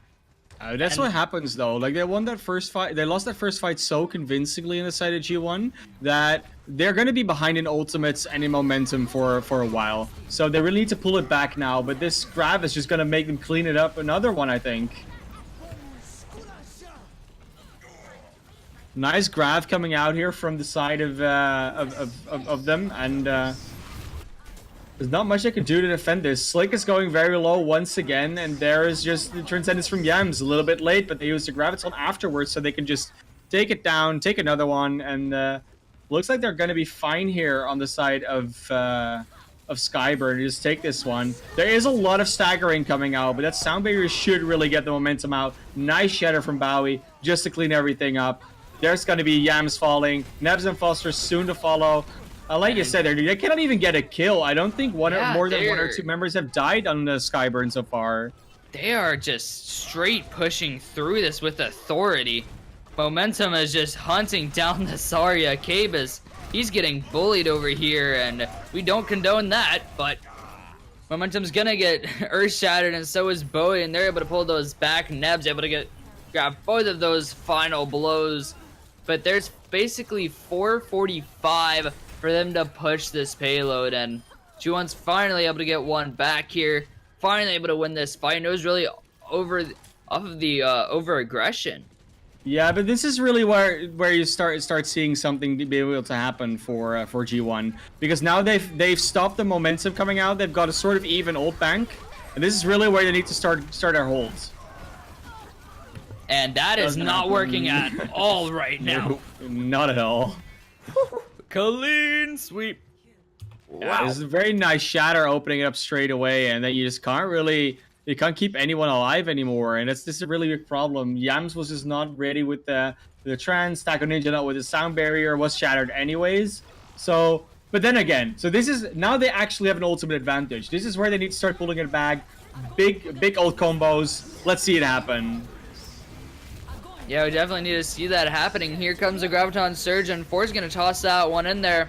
That's what happens though. Like they won that first fight, they lost that first fight so convincingly on the side of G1 that they're going to be behind in ultimates and in momentum for a while. So they really need to pull it back now. But this grab is just going to make them clean it up. Another one, I think. Nice grab coming out here from the side of them, and there's not much I can do to defend this. Slick is going very low once again, and there is just the Transcendence from Yams. A little bit late, but they use the Graviton afterwards, so they can just take it down, take another one, and looks like they're going to be fine here on the side of SkyeBurn. Just take this one. There is a lot of staggering coming out, but that sound barrier should really get the momentum out. Nice shatter from Bowie, just to clean everything up. There's going to be Yams falling. Nebs and Foster soon to follow. Like you said, they cannot even get a kill. I don't think more than 1 or 2 members have died on the SkyeBurn so far. They are just straight pushing through this with authority. Momentum is just hunting down the Zarya. Cabus, he's getting bullied over here, and we don't condone that, but Momentum's gonna get earth-shattered, and so is Bowie, and they're able to pull those back. Neb's able to grab both of those final blows, but there's basically 445 for them to push this payload, and G1's finally able to get one back here, finally able to win this fight, and it was really off of the over-aggression. Yeah, but this is really where you start seeing something to be able to happen for G1, because now they've stopped the momentum coming out. They've got a sort of even ult bank, and this is really where they need to start their holds. And that is not working at all right now. No, not at all. Clean sweep. Yeah, this is a very nice shatter opening it up straight away, and then you just you can't keep anyone alive anymore, and this is a really big problem. Yams was just not ready with the trance. Taco Ninja not with the sound barrier, was shattered anyways. So, but then again, so this is now they actually have an ultimate advantage. This is where they need to start pulling it back. Big ult combos. Let's see it happen. Yeah, we definitely need to see that happening. Here comes the Graviton Surge, and Ford's gonna toss that one in there.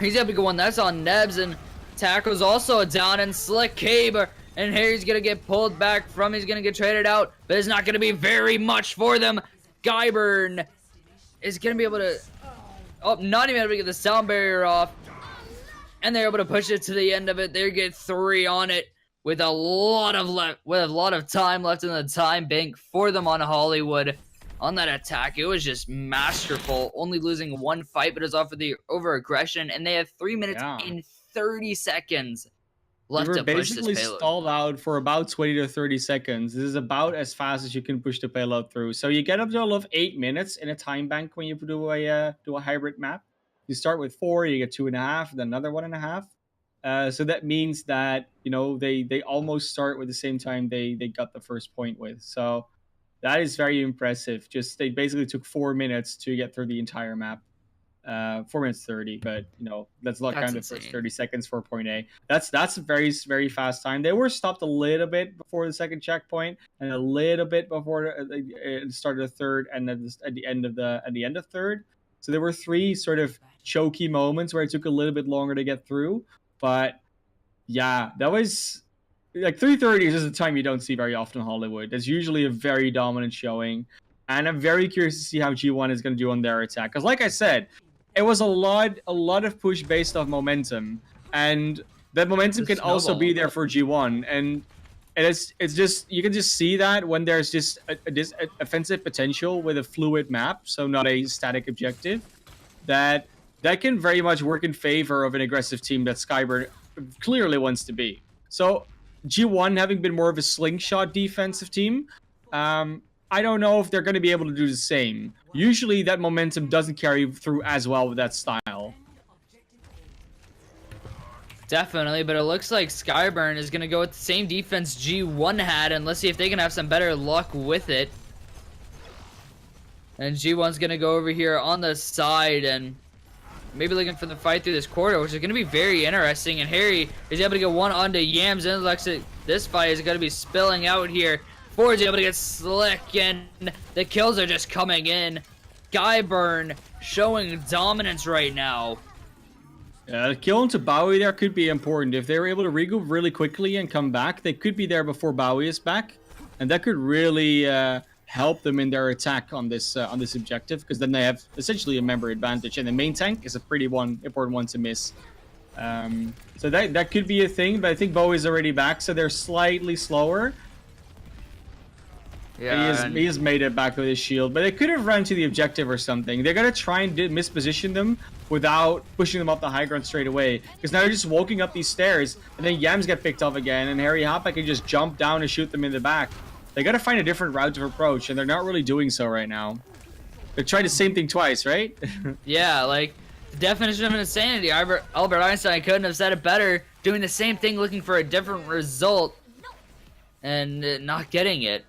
He's able to go one. That's on Nebs, and Taco's also down, and SkyeBurn. And Harry's gonna get pulled back from. He's gonna get traded out, but it's not gonna be very much for them. SkyeBurn is gonna be able to, not even able to get the sound barrier off, and they're able to push it to the end of it. They get 3 on it with a lot of time left in the time bank for them on Hollywood. On that attack, it was just masterful. Only losing 1 fight, but it was off of the over aggression, and they have 3 minutes and 30 seconds left to push this payload. We were basically stalled out for about 20 to 30 seconds. This is about as fast as you can push the payload through. So you get up to a total of 8 minutes in a time bank when you do a hybrid map. You start with 4, you get 2.5, then another 1.5. So that means that they almost start with the same time they got the first point with. So that is very impressive. Just they basically took 4 minutes to get through the entire map. 4 minutes 30, but let's look at the first 30 seconds for point A. That's a very, very fast time. They were stopped a little bit before the second checkpoint, and a little bit before the start of the third, and then at the end of third. So there were 3 sort of choky moments where it took a little bit longer to get through. But yeah, that was like 3:30 is just a time you don't see very often in Hollywood. That's usually a very dominant showing, and I'm very curious to see how G1 is going to do on their attack. Because like I said, it was a lot of push based off momentum, and that momentum can also be there for G1. And it's just you can just see that when there's just this offensive potential with a fluid map, so not a static objective, that can very much work in favor of an aggressive team that SkyeBurn clearly wants to be. So G1 having been more of a slingshot defensive team, I don't know if they're going to be able to do the same. Usually that momentum doesn't carry through as well with that style. Definitely, but it looks like SkyeBurn is going to go with the same defense G1 had, and let's see if they can have some better luck with it. And G1's going to go over here on the side and maybe looking for the fight through this corridor, which is going to be very interesting. And Harry is able to get one onto Yams, and it looks like this fight is going to be spilling out here. Ford's able to get slick, and the kills are just coming in. SkyeBurn showing dominance right now. Yeah, the kill into Bowie there could be important. If they were able to regroup really quickly and come back, they could be there before Bowie is back, and that could really help them in their attack on this objective, because then they have essentially a member advantage, and the main tank is a pretty important one to miss. So that could be a thing, but I think Bowie's already back, so they're slightly slower. Yeah, he has made it back with his shield, but they could have run to the objective or something. They're gonna try and misposition them without pushing them up the high ground straight away, because now they're just walking up these stairs, and then Yams get picked off again, and Harry Hoppa can just jump down and shoot them in the back. They gotta find a different route of approach, and they're not really doing so right now. They tried the same thing twice, right? Yeah, like the definition of insanity. Albert Einstein couldn't have said it better. Doing the same thing, looking for a different result, and not getting it.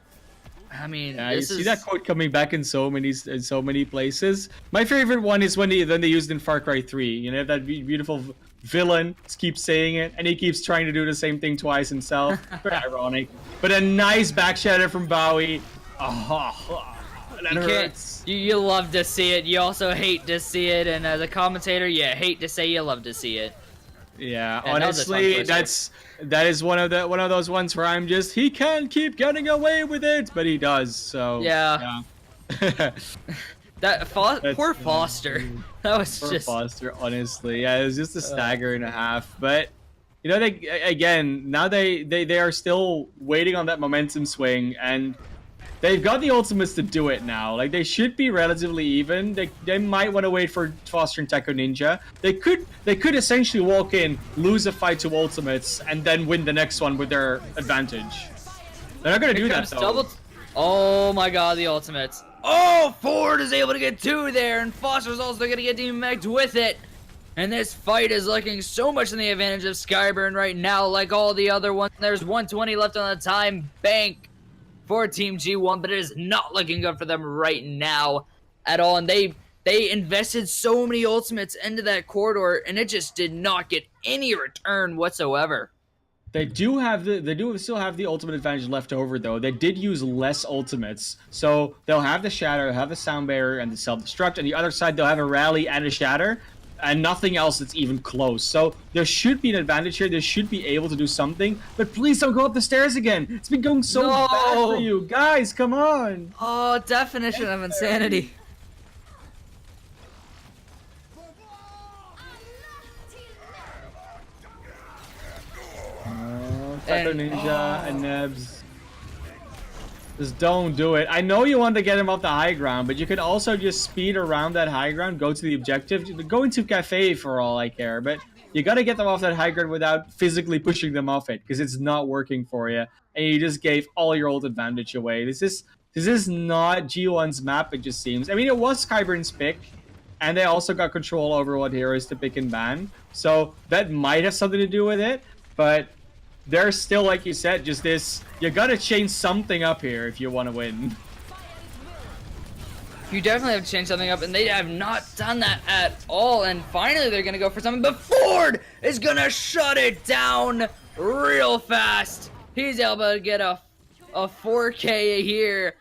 I mean, yeah, you see that quote coming back in so many places. My favorite one is when they used in Far Cry 3. You know, that beautiful villain keeps saying it, and he keeps trying to do the same thing twice himself. Very ironic. But a nice back shatter from Bowie. That hurts. You love to see it. You also hate to see it, and as a commentator, you hate to say you love to see it. Yeah, honestly, that is one of those ones where I'm just, he can't keep getting away with it, but he does. So yeah. Poor Foster. That was poor just Foster. Honestly, yeah, it was just a stagger and a half. But you know, they are still waiting on that momentum swing, and they've got the ultimates to do it now. Like, they should be relatively even. They might want to wait for Foster and Taco Ninja. They could essentially walk in, lose a fight to ultimates, and then win the next one with their advantage. They're not gonna do that though. Oh my god, the ultimates. Oh, Ford is able to get 2 there, and Foster's also gonna get demec'd with it. And this fight is looking so much in the advantage of SkyeBurn right now, like all the other ones. There's 120 left on the time bank for Team G1, but it is not looking good for them right now at all. And they invested so many ultimates into that corridor, and it just did not get any return whatsoever. They do still have the ultimate advantage left over though. They did use less ultimates, so they'll have the shatter, have the sound barrier, and the self-destruct. On the other side, they'll have a rally and a shatter, and nothing else that's even close. So there should be an advantage here. They should be able to do something, but please don't go up the stairs again. It's been going so bad for you guys. Come on. Oh, definition of insanity. Taco Ninja and Nebs. Just don't do it. I know you want to get him off the high ground, but you could also just speed around that high ground, go to the objective, go into cafe for all I care, but you got to get them off that high ground without physically pushing them off it, because it's not working for you, and you just gave all your old advantage away. This is not G1's map, it just seems. I mean, it was SkyeBurn's pick, and they also got control over what heroes to pick and ban, so that might have something to do with it, but there's still, like you said, just this, you gotta change something up here if you want to win. You definitely have to change something up, and they have not done that at all, and finally they're gonna go for something, but Ford is gonna shut it down real fast. He's able to get a 4K here.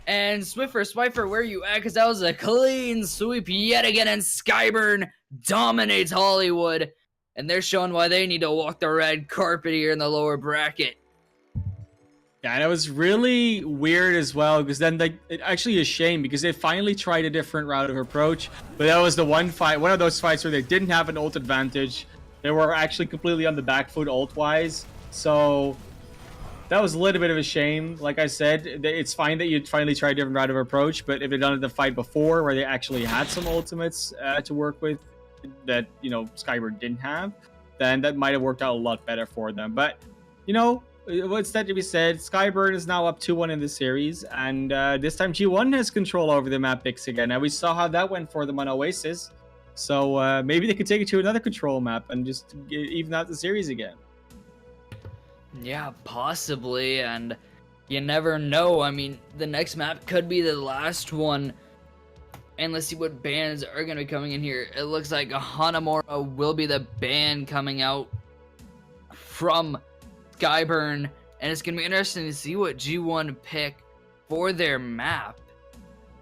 And Swifer, where you at? Because that was a clean sweep yet again, and SkyeBurn dominates Hollywood. And they're showing why they need to walk the red carpet here in the lower bracket. Yeah, and it was really weird as well, because then it actually is a shame, because they finally tried a different route of approach, but that was the one of those fights where they didn't have an ult advantage. They were actually completely on the back foot ult-wise, so that was a little bit of a shame. Like I said, it's fine that you finally tried a different route of approach, but if they'd done it the fight before, where they actually had some ultimates to work with, that, you know, SkyeBurn didn't have, then that might have worked out a lot better for them. But, you know, what's that to be said? SkyeBurn is now up 2-1 in the series, and this time G1 has control over the map picks again, and we saw how that went for them on Oasis. So maybe they could take it to another control map and just even out the series again. Yeah, possibly, and you never know. I mean, the next map could be the last one. And let's see what bans are going to be coming in here. It looks like Hanamura will be the ban coming out from SkyeBurn. And it's going to be interesting to see what G1 pick for their map,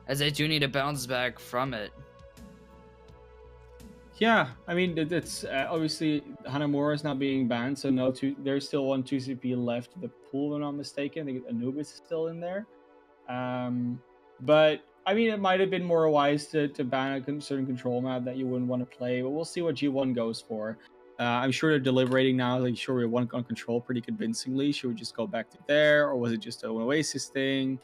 as they do need to bounce back from it. Yeah, I mean, it's obviously Hanamura is not being banned, so there's still 1 2CP left in the pool, if I'm not mistaken. I think Anubis is still in there. But I mean, it might have been more wise to ban a certain control map that you wouldn't want to play, but we'll see what G1 goes for. I'm sure they're deliberating now. Like, sure, we won on control pretty convincingly. Should we just go back to there, or was it just an Oasis thing?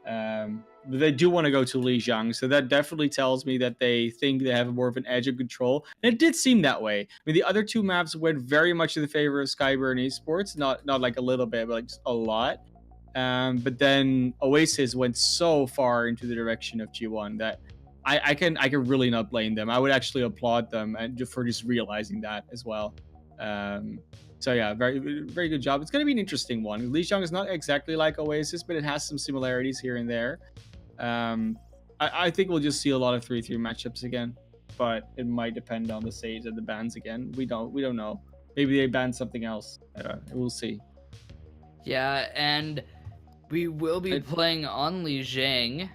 But they do want to go to Lijiang, so that definitely tells me that they think they have more of an edge of control. And it did seem that way. I mean, the other two maps went very much in the favor of SkyeBurn eSports, not like a little bit, but like just a lot. But then Oasis went so far into the direction of G1 that I can really not blame them. I would actually applaud them for just realizing that as well. So yeah, very very good job. It's going to be an interesting one. Lijiang is not exactly like Oasis, but it has some similarities here and there. I think we'll just see a lot of 3-3 matchups again, but it might depend on the stage of the bans again. We don't know. Maybe they ban something else. We'll see. Yeah, and we will be playing on Lijiang.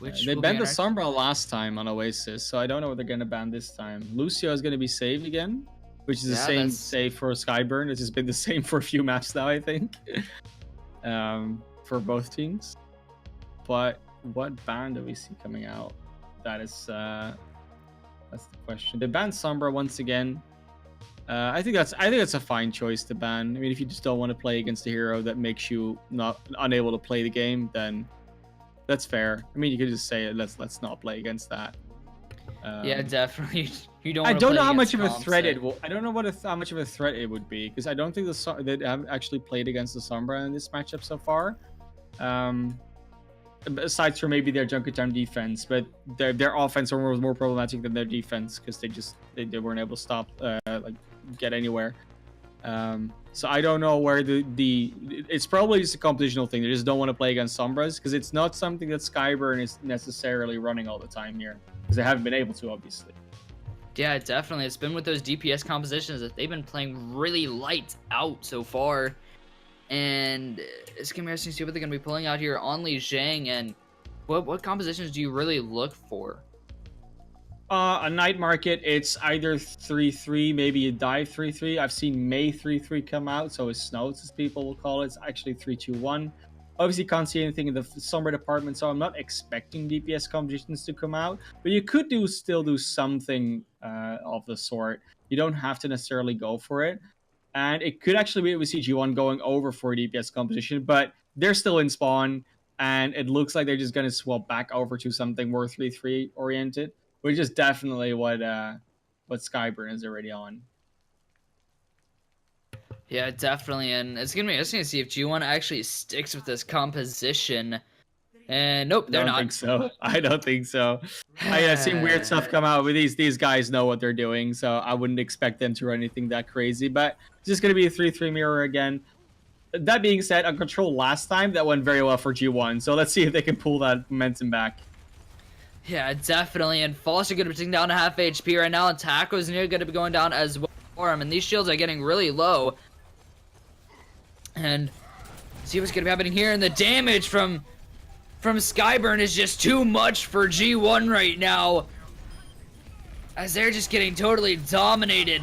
They banned the Sombra last time on Oasis, so I don't know what they're going to ban this time. Lucio is going to be saved again, which is the same save for SkyeBurn. It's just been the same for a few maps now, I think, for both teams. But what ban do we see coming out? That's the question. They banned Sombra once again. I think that's a fine choice to ban. I mean, if you just don't want to play against a hero that makes you unable to play the game, then that's fair. I mean, you could just say let's not play against that. Yeah, definitely. You don't. I don't know how much of a threat it will. I don't know how much of a threat it would be, because I don't think they have actually played against the Sombra in this matchup so far. aside from maybe their Junkertown defense, but their offense was more problematic than their defense because they weren't able to stop like get anywhere. So I don't know where it's probably just a competitional thing. They just don't want to play against Sombras because it's not something that SkyeBurn is necessarily running all the time here because they haven't been able to, obviously. Yeah, definitely. It's been with those DPS compositions that they've been playing really light out so far. And it's going to be interesting to see what they're going to be pulling out here on Li Zhang. And what compositions do you really look for? A night market, it's either 3-3, maybe a dive 3-3. I've seen May 3-3 come out, so it's Snows, as people will call it. It's actually 3-2-1. Obviously, can't see anything in the Sombra department, so I'm not expecting DPS compositions to come out. But you could still do something of the sort. You don't have to necessarily go for it. And it could actually be with CG1 going over for DPS composition, but they're still in spawn, and it looks like they're just going to swap back over to something more 3-3 oriented, which is definitely what SkyeBurn is already on. Yeah, definitely, and it's going to be interesting to see if G1 actually sticks with this composition. And nope, they're not. I don't think so. I don't think so. I've seen weird stuff come out, but these guys know what they're doing, so I wouldn't expect them to run anything that crazy. But it's just going to be a 3-3 mirror again. That being said, on Control last time, that went very well for G1, so let's see if they can pull that momentum back. Yeah, definitely, and Foster going to be taking down to half HP right now, and Taco's near going to be going down as well for him, and these shields are getting really low. And see what's going to be happening here, and the damage from SkyeBurn is just too much for G1 right now, as they're just getting totally dominated.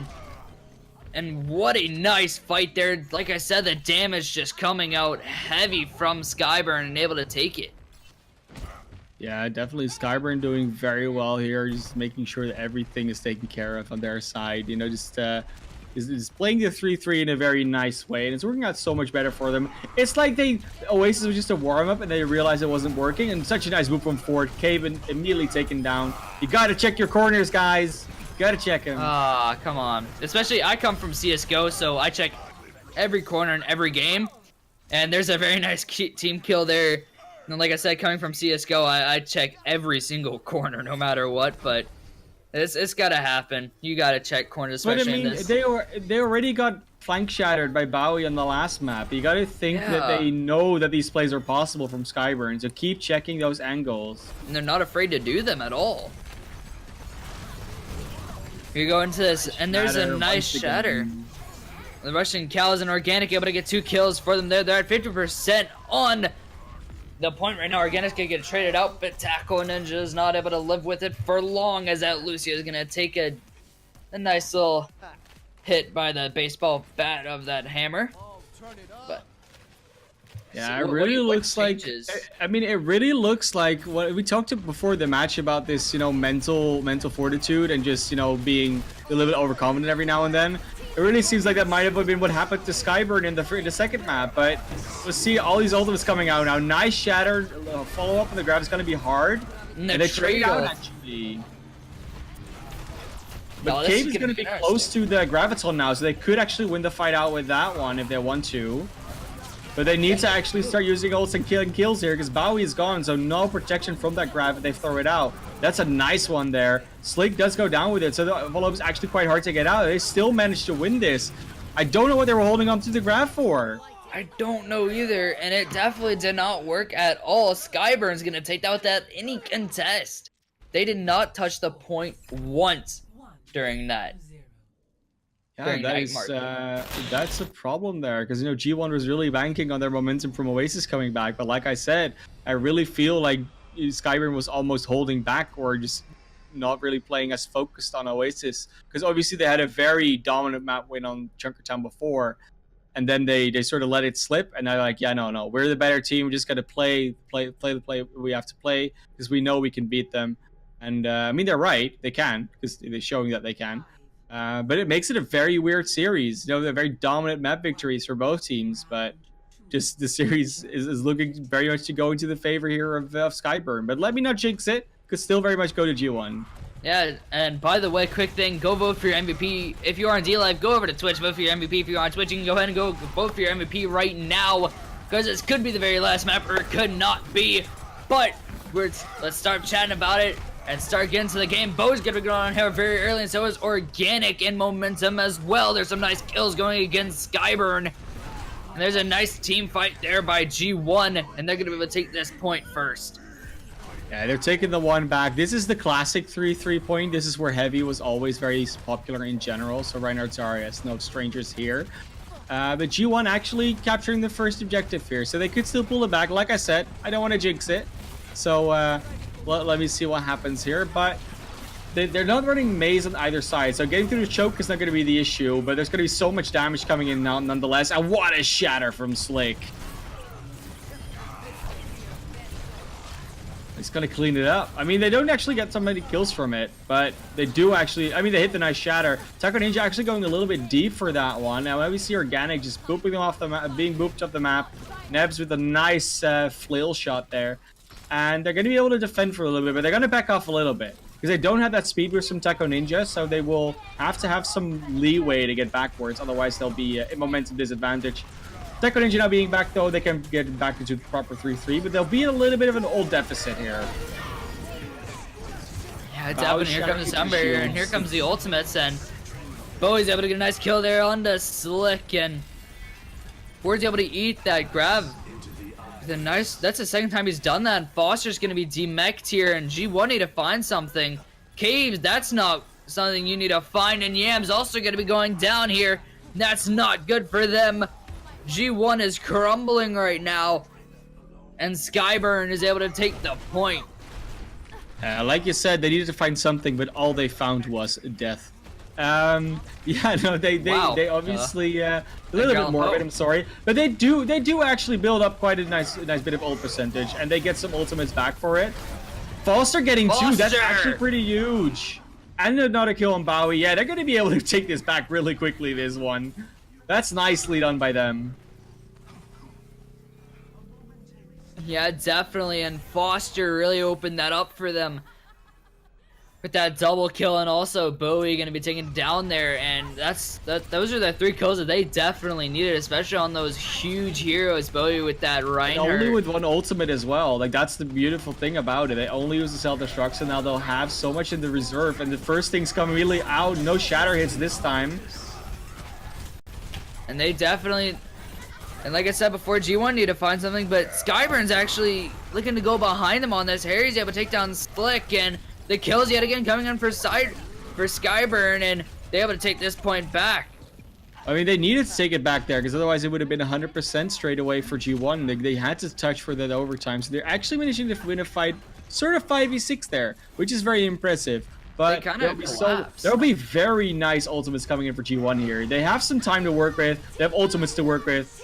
And what a nice fight there. Like I said, the damage just coming out heavy from SkyeBurn and able to take it. Yeah, definitely SkyeBurn doing very well here, just making sure that everything is taken care of on their side. You know, just is playing the 3-3 in a very nice way, and it's working out so much better for them. It's like Oasis was just a warm-up, and they realized it wasn't working, and such a nice move from Ford. Cave immediately taken down. You gotta check your corners, guys. You gotta check them. Ah, come on. Especially, I come from CSGO, so I check every corner in every game, and there's a very nice team kill there. And like I said, coming from CSGO, I check every single corner, no matter what, but it's gotta happen. You gotta check corners, especially in this. They already got flank shattered by Bowie on the last map. You gotta think that they know that these plays are possible from SkyeBurn, so keep checking those angles. And they're not afraid to do them at all. Here you go into this, and there's a nice shatter. The Russian Cal is an organic, able to get 2 kills for them there. They're at 50% on the point right now. Organic's gonna get traded out, but Taco Ninja is not able to live with it for long, as that Lucio is gonna take a nice little hit by the baseball bat of that hammer. But yeah, it really looks like. I mean, it really looks like what we talked about before the match about this, you know, mental fortitude and just, you know, being a little bit overconfident every now and then. It really seems like that might have been what happened to SkyeBurn in the second map, but we'll see all these ultimates coming out now. Nice shatter, follow up on the grab is going to be hard. And they trade out actually. But Cave is going to be close to the Graviton now, so they could actually win the fight out with that one if they want to. But they need to actually start using ults and killing kills here because Bowie is gone, so no protection from that grab if they throw it out. That's a nice one there. Slick does go down with it, so the follow-up is actually quite hard to get out. They still managed to win this. I don't know what they were holding on to the grab for. I don't know either, and it definitely did not work at all. SkyeBurn's going to take that without any contest. They did not touch the point once during that. Yeah, that's a problem there because, you know, G1 was really banking on their momentum from Oasis coming back. But like I said, I really feel like SkyeBurn was almost holding back or just not really playing as focused on Oasis because obviously they had a very dominant map win on Junkertown before, and then they sort of let it slip, and they're like, yeah, no, we're the better team. We just got to play the play we have to play because we know we can beat them. And I mean, they're right, they can because they're showing that they can. But it makes it a very weird series. You know, they're very dominant map victories for both teams, but just the series is looking very much to go into the favor here of SkyeBurn. But let me not jinx it. Could still very much go to G1. Yeah, and by the way, quick thing, go vote for your MVP. If you are on D-Live, go over to Twitch, vote for your MVP. If you're on Twitch, you can go ahead and go vote for your MVP right now, because this could be the very last map, or it could not be. But let's start chatting about it and start getting to the game. Bo's gonna be going on here very early, and so is Organic in momentum as well. There's some nice kills going against SkyeBurn. And there's a nice team fight there by G1, and they're gonna be able to take this point first. Yeah, they're taking the one back. This is the classic 3-3 point. This is where Heavy was always very popular in general. So Reinhardt Zarya, no strangers here. But G1 actually capturing the first objective here. So they could still pull it back. Like I said, I don't want to jinx it. So let me see what happens here. But they're not running maze on either side. So getting through the choke is not going to be the issue. But there's going to be so much damage coming in now, nonetheless. And what a shatter from Slick. It's going to clean it up. I mean, they don't actually get so many kills from it, but they do actually. I mean, they hit the nice shatter. Taco Ninja actually going a little bit deep for that one. Now we see Organic just booping them off the map, being booped off the map. Nebs with a nice flail shot there. And they're going to be able to defend for a little bit, but they're going to back off a little bit. Because they don't have that speed boost from Taco Ninja, so they will have to have some leeway to get backwards. Otherwise, they'll be a momentum disadvantage. Taco Ninja now being back, though, they can get back into the proper 3-3, but they'll be in a little bit of an old deficit here. Yeah, it's happening. Here comes the sound barrier, and here comes the ultimates, and Bowie's able to get a nice kill there on the Slick, and Ford's able to eat that grab. That's the second time he's done that, and Foster's going to be demeched here, and G1 need to find something. Caves, that's not something you need to find, and Yam's also going to be going down here. That's not good for them. G1 is crumbling right now, and SkyeBurn is able to take the point. Like you said, they needed to find something, but all they found was death. Yeah, no, they obviously a little bit morbid. I'm sorry, but they do actually build up quite a nice bit of ult percentage, and they get some ultimates back for it. Foster getting two, that's actually pretty huge. And another kill on Bowie. Yeah, they're gonna be able to take this back really quickly. This one. That's nicely done by them. Yeah, definitely, and Foster really opened that up for them with that double kill, and also Bowie gonna be taken down there, and those are the 3 kills that they definitely needed, especially on those huge heroes. Bowie with that Reinhardt. And only with one ultimate as well. Like, that's the beautiful thing about it. They only use the self-destruction. Now they'll have so much in the reserve, and the first things come really out. No shatter hits this time. And they definitely, and like I said before, G1 need to find something, but SkyeBurn's actually looking to go behind them on this. Harry's able to take down Slick, and the kills yet again coming in for SkyeBurn, and they're able to take this point back. I mean, they needed to take it back there, because otherwise it would have been 100% straight away for G1. They had to touch for that overtime, so they're actually managing to win a fight, sort of 5v6 there, which is very impressive. But there'll be very nice ultimates coming in for G1 here. They have some time to work with. They have ultimates to work with.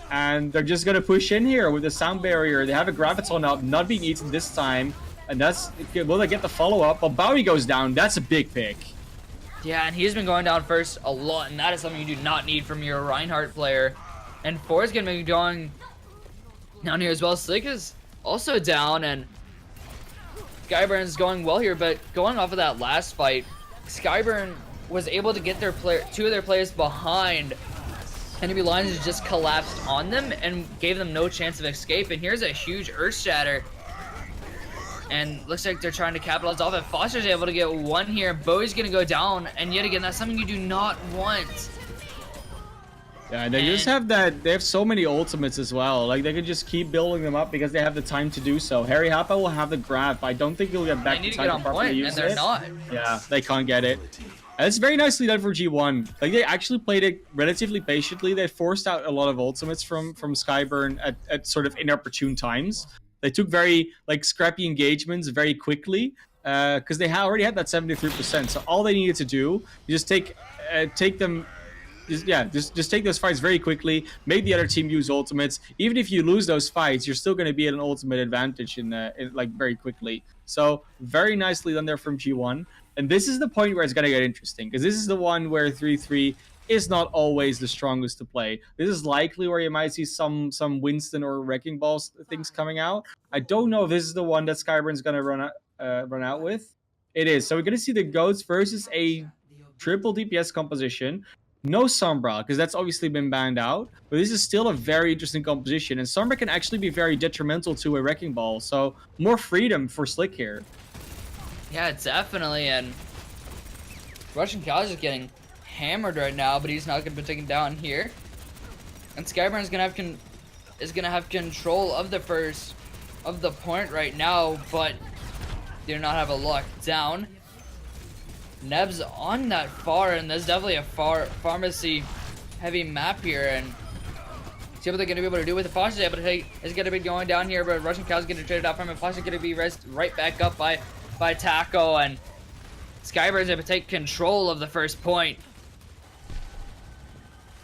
And they're just going to push in here with the sound barrier. They have a Graviton up, not being eaten this time. And will they get the follow-up? Well, Bowie goes down. That's a big pick. Yeah, and he's been going down first a lot. And that is something you do not need from your Reinhardt player. And Ford's going to be going down here as well. Slick is also down, and SkyeBurn is going well here, but going off of that last fight, SkyeBurn was able to get their 2 of their players behind. Enemy lines just collapsed on them and gave them no chance of escape. And here's a huge Earth Shatter. And looks like they're trying to capitalize off it. Foster's able to get 1 here. Bowie's going to go down. And yet again, that's something you do not want. Yeah, they just have that. They have so many ultimates as well. Like, they can just keep building them up because they have the time to do so. Harry Hapa will have the grab. I don't think he'll get back to time to properly use it. And they're not. Yeah, they can't get it. And it's very nicely done for G1. Like, they actually played it relatively patiently. They forced out a lot of ultimates from SkyeBurn at sort of inopportune times. They took very, like, scrappy engagements very quickly because they already had that 73%. So all they needed to do is just take them. Just take those fights very quickly. Make the other team use ultimates. Even if you lose those fights, you're still going to be at an ultimate advantage in like very quickly. So very nicely done there from G1. And this is the point where it's going to get interesting, because this is the one where 3-3 is not always the strongest to play. This is likely where you might see some Winston or Wrecking Balls things coming out. I don't know if this is the one that SkyeBurn's going to run out with. It is. So we're going to see the GOATs versus a triple DPS composition. No Sombra, because that's obviously been banned out. But this is still a very interesting composition, and Sombra can actually be very detrimental to a Wrecking Ball. So more freedom for Slick here. Yeah, definitely. And Russian Cows is getting hammered right now, but he's not going to be taken down here. And SkyeBurn is gonna have control of the point right now, but do not have a lockdown. Neb's on that far, and there's definitely a pharmacy heavy map here, and see what they're gonna be able to do with it. Fox is able to take. Is gonna be going down here, but Russian Cow's gonna trade it out from him. Fox is gonna be right back up by Taco, and SkyeBurn's able to take control of the first point.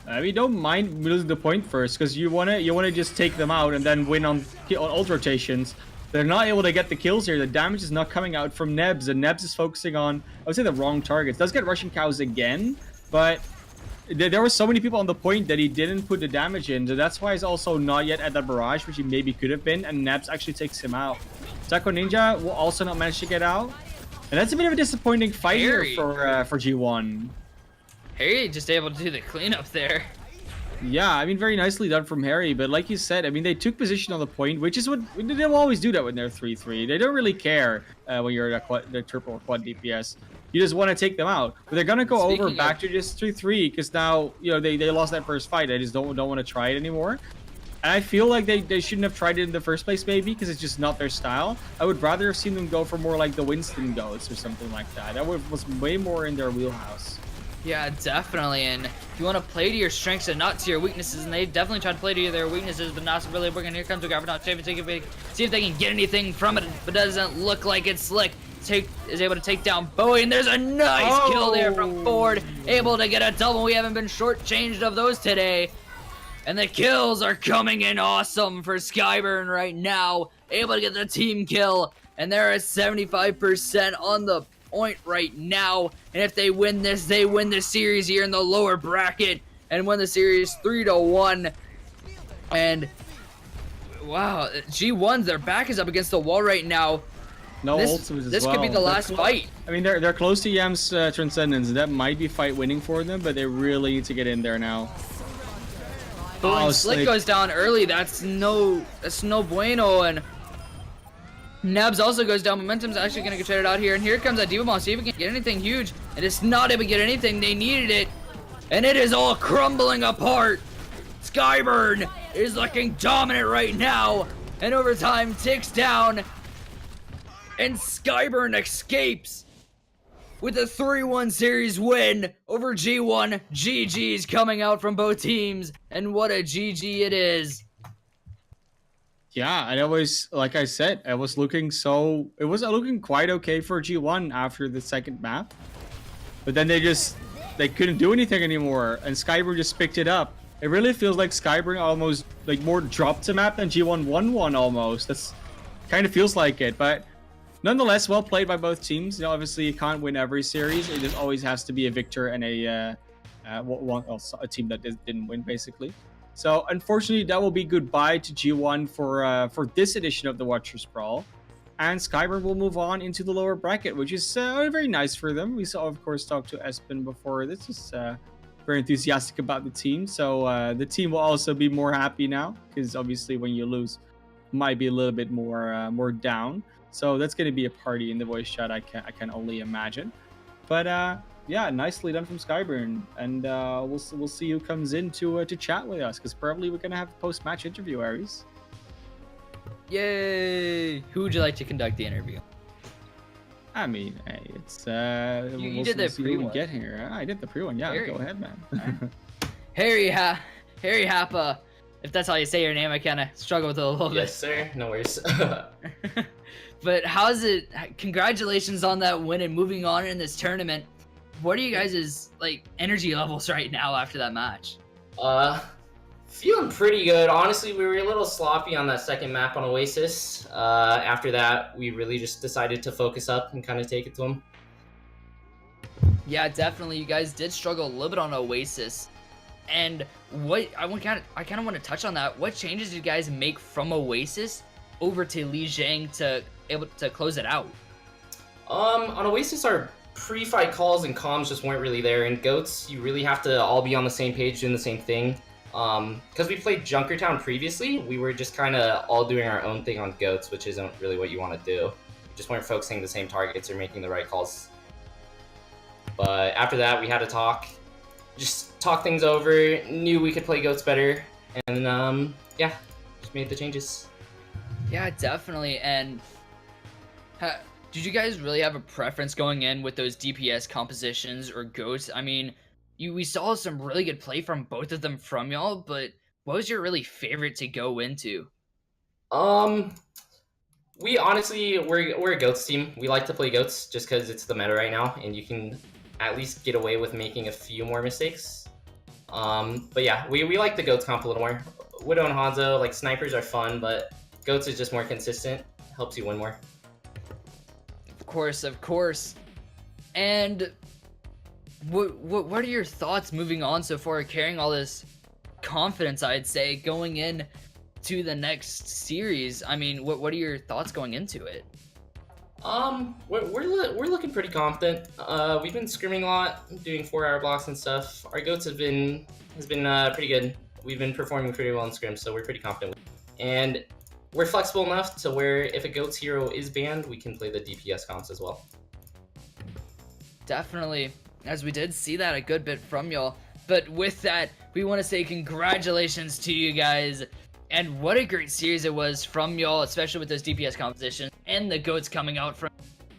I mean, don't mind losing the point first, because you wanna just take them out and then win on ult rotations. They're not able to get the kills here. The damage is not coming out from Nebs, and Nebs is focusing on, I would say, the wrong targets. Does get Russian Cows again, but there were so many people on the point that he didn't put the damage in, so that's why he's also not yet at that barrage, which he maybe could have been, and Nebs actually takes him out. Taco Ninja will also not manage to get out, and that's a bit of a disappointing fight here for G1. Harry just able to do the cleanup there. Yeah, I mean, very nicely done from Harry, but like you said, I mean, they took position on the point, which is what they'll always do that when they're 3-3. They don't really care when you're at the triple or quad DPS. You just want to take them out. But they're going to go back to just 3-3 because now, you know, they lost that first fight. They just don't want to try it anymore. And I feel like they shouldn't have tried it in the first place, maybe, because it's just not their style. I would rather have seen them go for more like the Winston goes or something like that. That was way more in their wheelhouse. Yeah, definitely, and you want to play to your strengths and not to your weaknesses, and they definitely tried to play to their weaknesses, but not really working. Here comes the Gravity, see if they can get anything from it, but it doesn't look like it's Slick. Is able to take down Bowie, and there's a nice kill there from Ford, able to get a double. We haven't been shortchanged of those today, and the kills are coming in awesome for SkyeBurn right now, able to get the team kill, and they're at 75% on the point right now, and if they win this, they win the series here in the lower bracket and win the series 3-1. And wow, G1's their back is up against the wall right now. No this could be the last fight. I mean, they're close to Yam's Transcendence. That might be fight winning for them, but they really need to get in there now. But when Slick goes down early, that's no bueno, and Nebs also goes down. Momentum's actually going to get traded out here. And here comes that Diva Bomb. See if we can get anything huge. And it's not able to get anything. They needed it. And it is all crumbling apart. SkyeBurn is looking dominant right now. And overtime ticks down. And SkyeBurn escapes with a 3-1 series win over G1. GG's coming out from both teams. And what a GG it is. Yeah, and it was, like I said, it was looking quite okay for G1 after the second map. But then they couldn't do anything anymore, and SkyeBurn just picked it up. It really feels like SkyeBurn almost, like, more dropped the map than G1 won almost. That's kind of feels like it, but nonetheless, well played by both teams. You know, obviously, you can't win every series. It just always has to be a victor and a team that didn't win, basically. So, unfortunately, that will be goodbye to G1 for this edition of the Watchers Brawl. And SkyeBurn will move on into the lower bracket, which is very nice for them. We saw, of course, talk to Espen before. This is very enthusiastic about the team. So, the team will also be more happy now, because obviously when you lose, might be a little bit more down. So, that's going to be a party in the voice chat, I can only imagine. But, yeah, nicely done from SkyeBurn, and we'll see who comes in to chat with us, because probably we're gonna have a post-match interview, Aries. Yay! Who would you like to conduct the interview? I mean, hey, it's you did the pre-one. Get here. I did the pre-one. Yeah, Harry. Go ahead, man. Harry Happa. If that's how you say your name, I kind of struggle with it a little bit. Yes, sir. No worries. But how's it? Congratulations on that win and moving on in this tournament. What are you guys' like energy levels right now after that match? Feeling pretty good. Honestly, we were a little sloppy on that second map on Oasis. After that, we really just decided to focus up and kind of take it to them. Yeah, definitely. You guys did struggle a little bit on Oasis. And what I kind of want to touch on that. What changes did you guys make from Oasis over to Lijiang to able to close it out? On Oasis, our pre-fight calls and comms just weren't really there. In GOATs, you really have to all be on the same page doing the same thing. Because we played Junkertown previously, we were just kind of all doing our own thing on GOATs, which isn't really what you want to do. Just weren't focusing the same targets or making the right calls. But after that, we had to just talk things over, knew we could play GOATs better, and yeah, just made the changes. Yeah, definitely. And did you guys really have a preference going in with those DPS compositions or GOATs? I mean, we saw some really good play from both of them from y'all, but what was your really favorite to go into? We honestly, we're a GOATs team. We like to play GOATs just because it's the meta right now, and you can at least get away with making a few more mistakes. But yeah, we like the GOATs comp a little more. Widow and Hanzo, like snipers are fun, but GOATs is just more consistent, helps you win more. Of course. And what are your thoughts moving on so far, carrying all this confidence, I'd say, going in to the next series? I mean, what are your thoughts going into it? We're looking pretty confident. We've been scrimming a lot, doing 4-hour blocks and stuff. Our GOATs has been pretty good. We've been performing pretty well in scrims, so we're pretty confident. And we're flexible enough to where if a GOATs hero is banned, we can play the DPS comps as well. Definitely, as we did see that a good bit from y'all. But with that, we want to say congratulations to you guys. And what a great series it was from y'all, especially with those DPS compositions and the GOATs coming out from.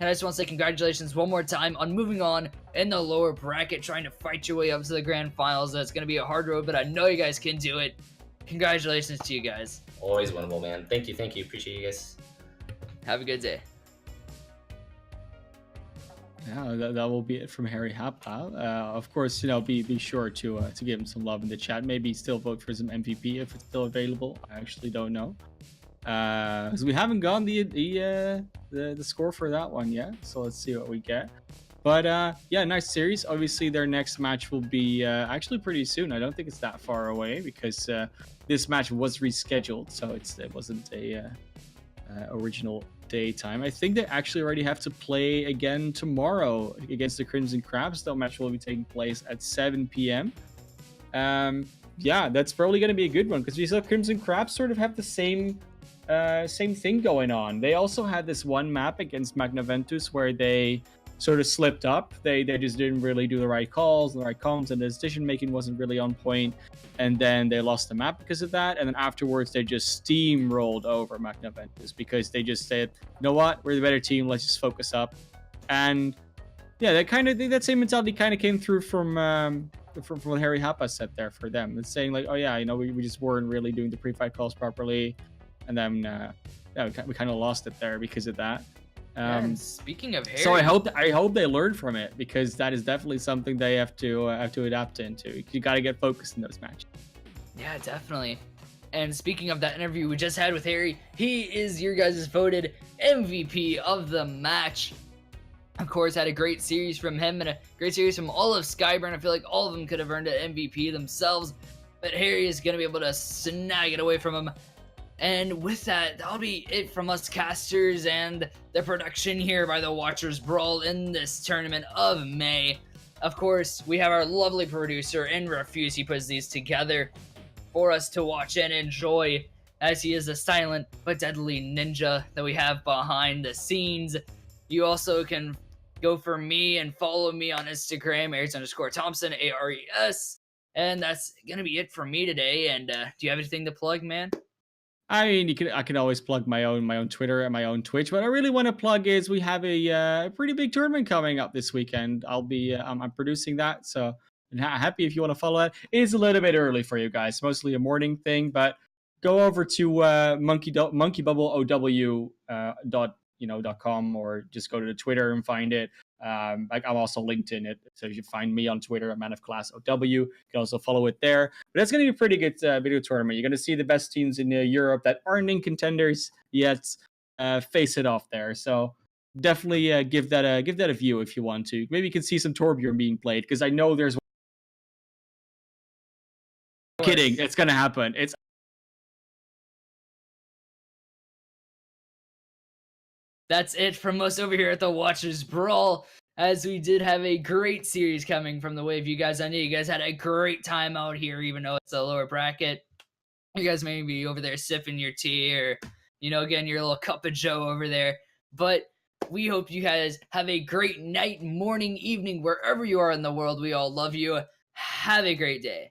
And I just want to say congratulations one more time on moving on in the lower bracket, trying to fight your way up to the grand finals. That's going to be a hard road, but I know you guys can do it. Congratulations to you guys. Always winnable, man. Thank you. Appreciate you guys. Have a good day. Yeah, that will be it from Harry Hapa. Of course, be sure to give him some love in the chat. Maybe still vote for some MVP if it's still available. I actually don't know, because we haven't gotten the score for that one yet. So let's see what we get. But yeah, nice series. Obviously, their next match will be actually pretty soon. I don't think it's that far away because this match was rescheduled, so it wasn't a original daytime. I think they actually already have to play again tomorrow against the Crimson Crabs. That match will be taking place at 7 p.m. Yeah, that's probably going to be a good one because we saw Crimson Crabs sort of have the same thing going on. They also had this one map against Magnaventus where they sort of slipped up. They just didn't really do the right calls, the right comms, and the decision making wasn't really on point. And then they lost the map because of that. And then afterwards, they just steamrolled over Magnaventus because they just said, "You know what? We're the better team. Let's just focus up." And yeah, that same mentality kind of came through from what Harry Hapa said there for them. It's saying like, "Oh yeah, we just weren't really doing the pre-fight calls properly," and then yeah, we kind of lost it there because of that. And speaking of Harry, so I hope they learn from it because that is definitely something they have to adapt into. You got to get focused in those matches. Yeah, definitely. And speaking of that interview we just had with Harry, he is your guys' voted MVP of the match. Of course, had a great series from him and a great series from all of SkyeBurn. I feel like all of them could have earned an MVP themselves, but Harry is going to be able to snag it away from him. And with that, that'll be it from us casters and the production here by the Watchers Brawl in this tournament of May. Of course, we have our lovely producer in Refuse. He puts these together for us to watch and enjoy, as he is a silent but deadly ninja that we have behind the scenes. You also can go for me and follow me on Instagram, Ares_Thompson, ARES. And that's going to be it for me today. And do you have anything to plug, man? I mean, I can always plug my own Twitter and my own Twitch. What I really want to plug is we have a pretty big tournament coming up this weekend. I'll be I'm producing that, so I'm happy if you want to follow that. It is a little bit early for you guys, mostly a morning thing, but go over to monkeybubbleow.com or just go to the Twitter and find it. Like I'm also linked in it, so you can find me on Twitter at manofclassow. You can also follow it there. But it's going to be a pretty good video tournament. You're going to see the best teams in Europe that aren't in contenders yet face it off there. So definitely give that a view if you want to. Maybe you can see some Torbjorn being played because I know there's. Kidding, it's going to happen. That's it from us over here at the Watchers Brawl. as we did have a great series coming from the Wave. You guys, I know you guys had a great time out here, even though it's a lower bracket. You guys may be over there sipping your tea or, getting your little cup of joe over there. But we hope you guys have a great night, morning, evening, wherever you are in the world. We all love you. Have a great day.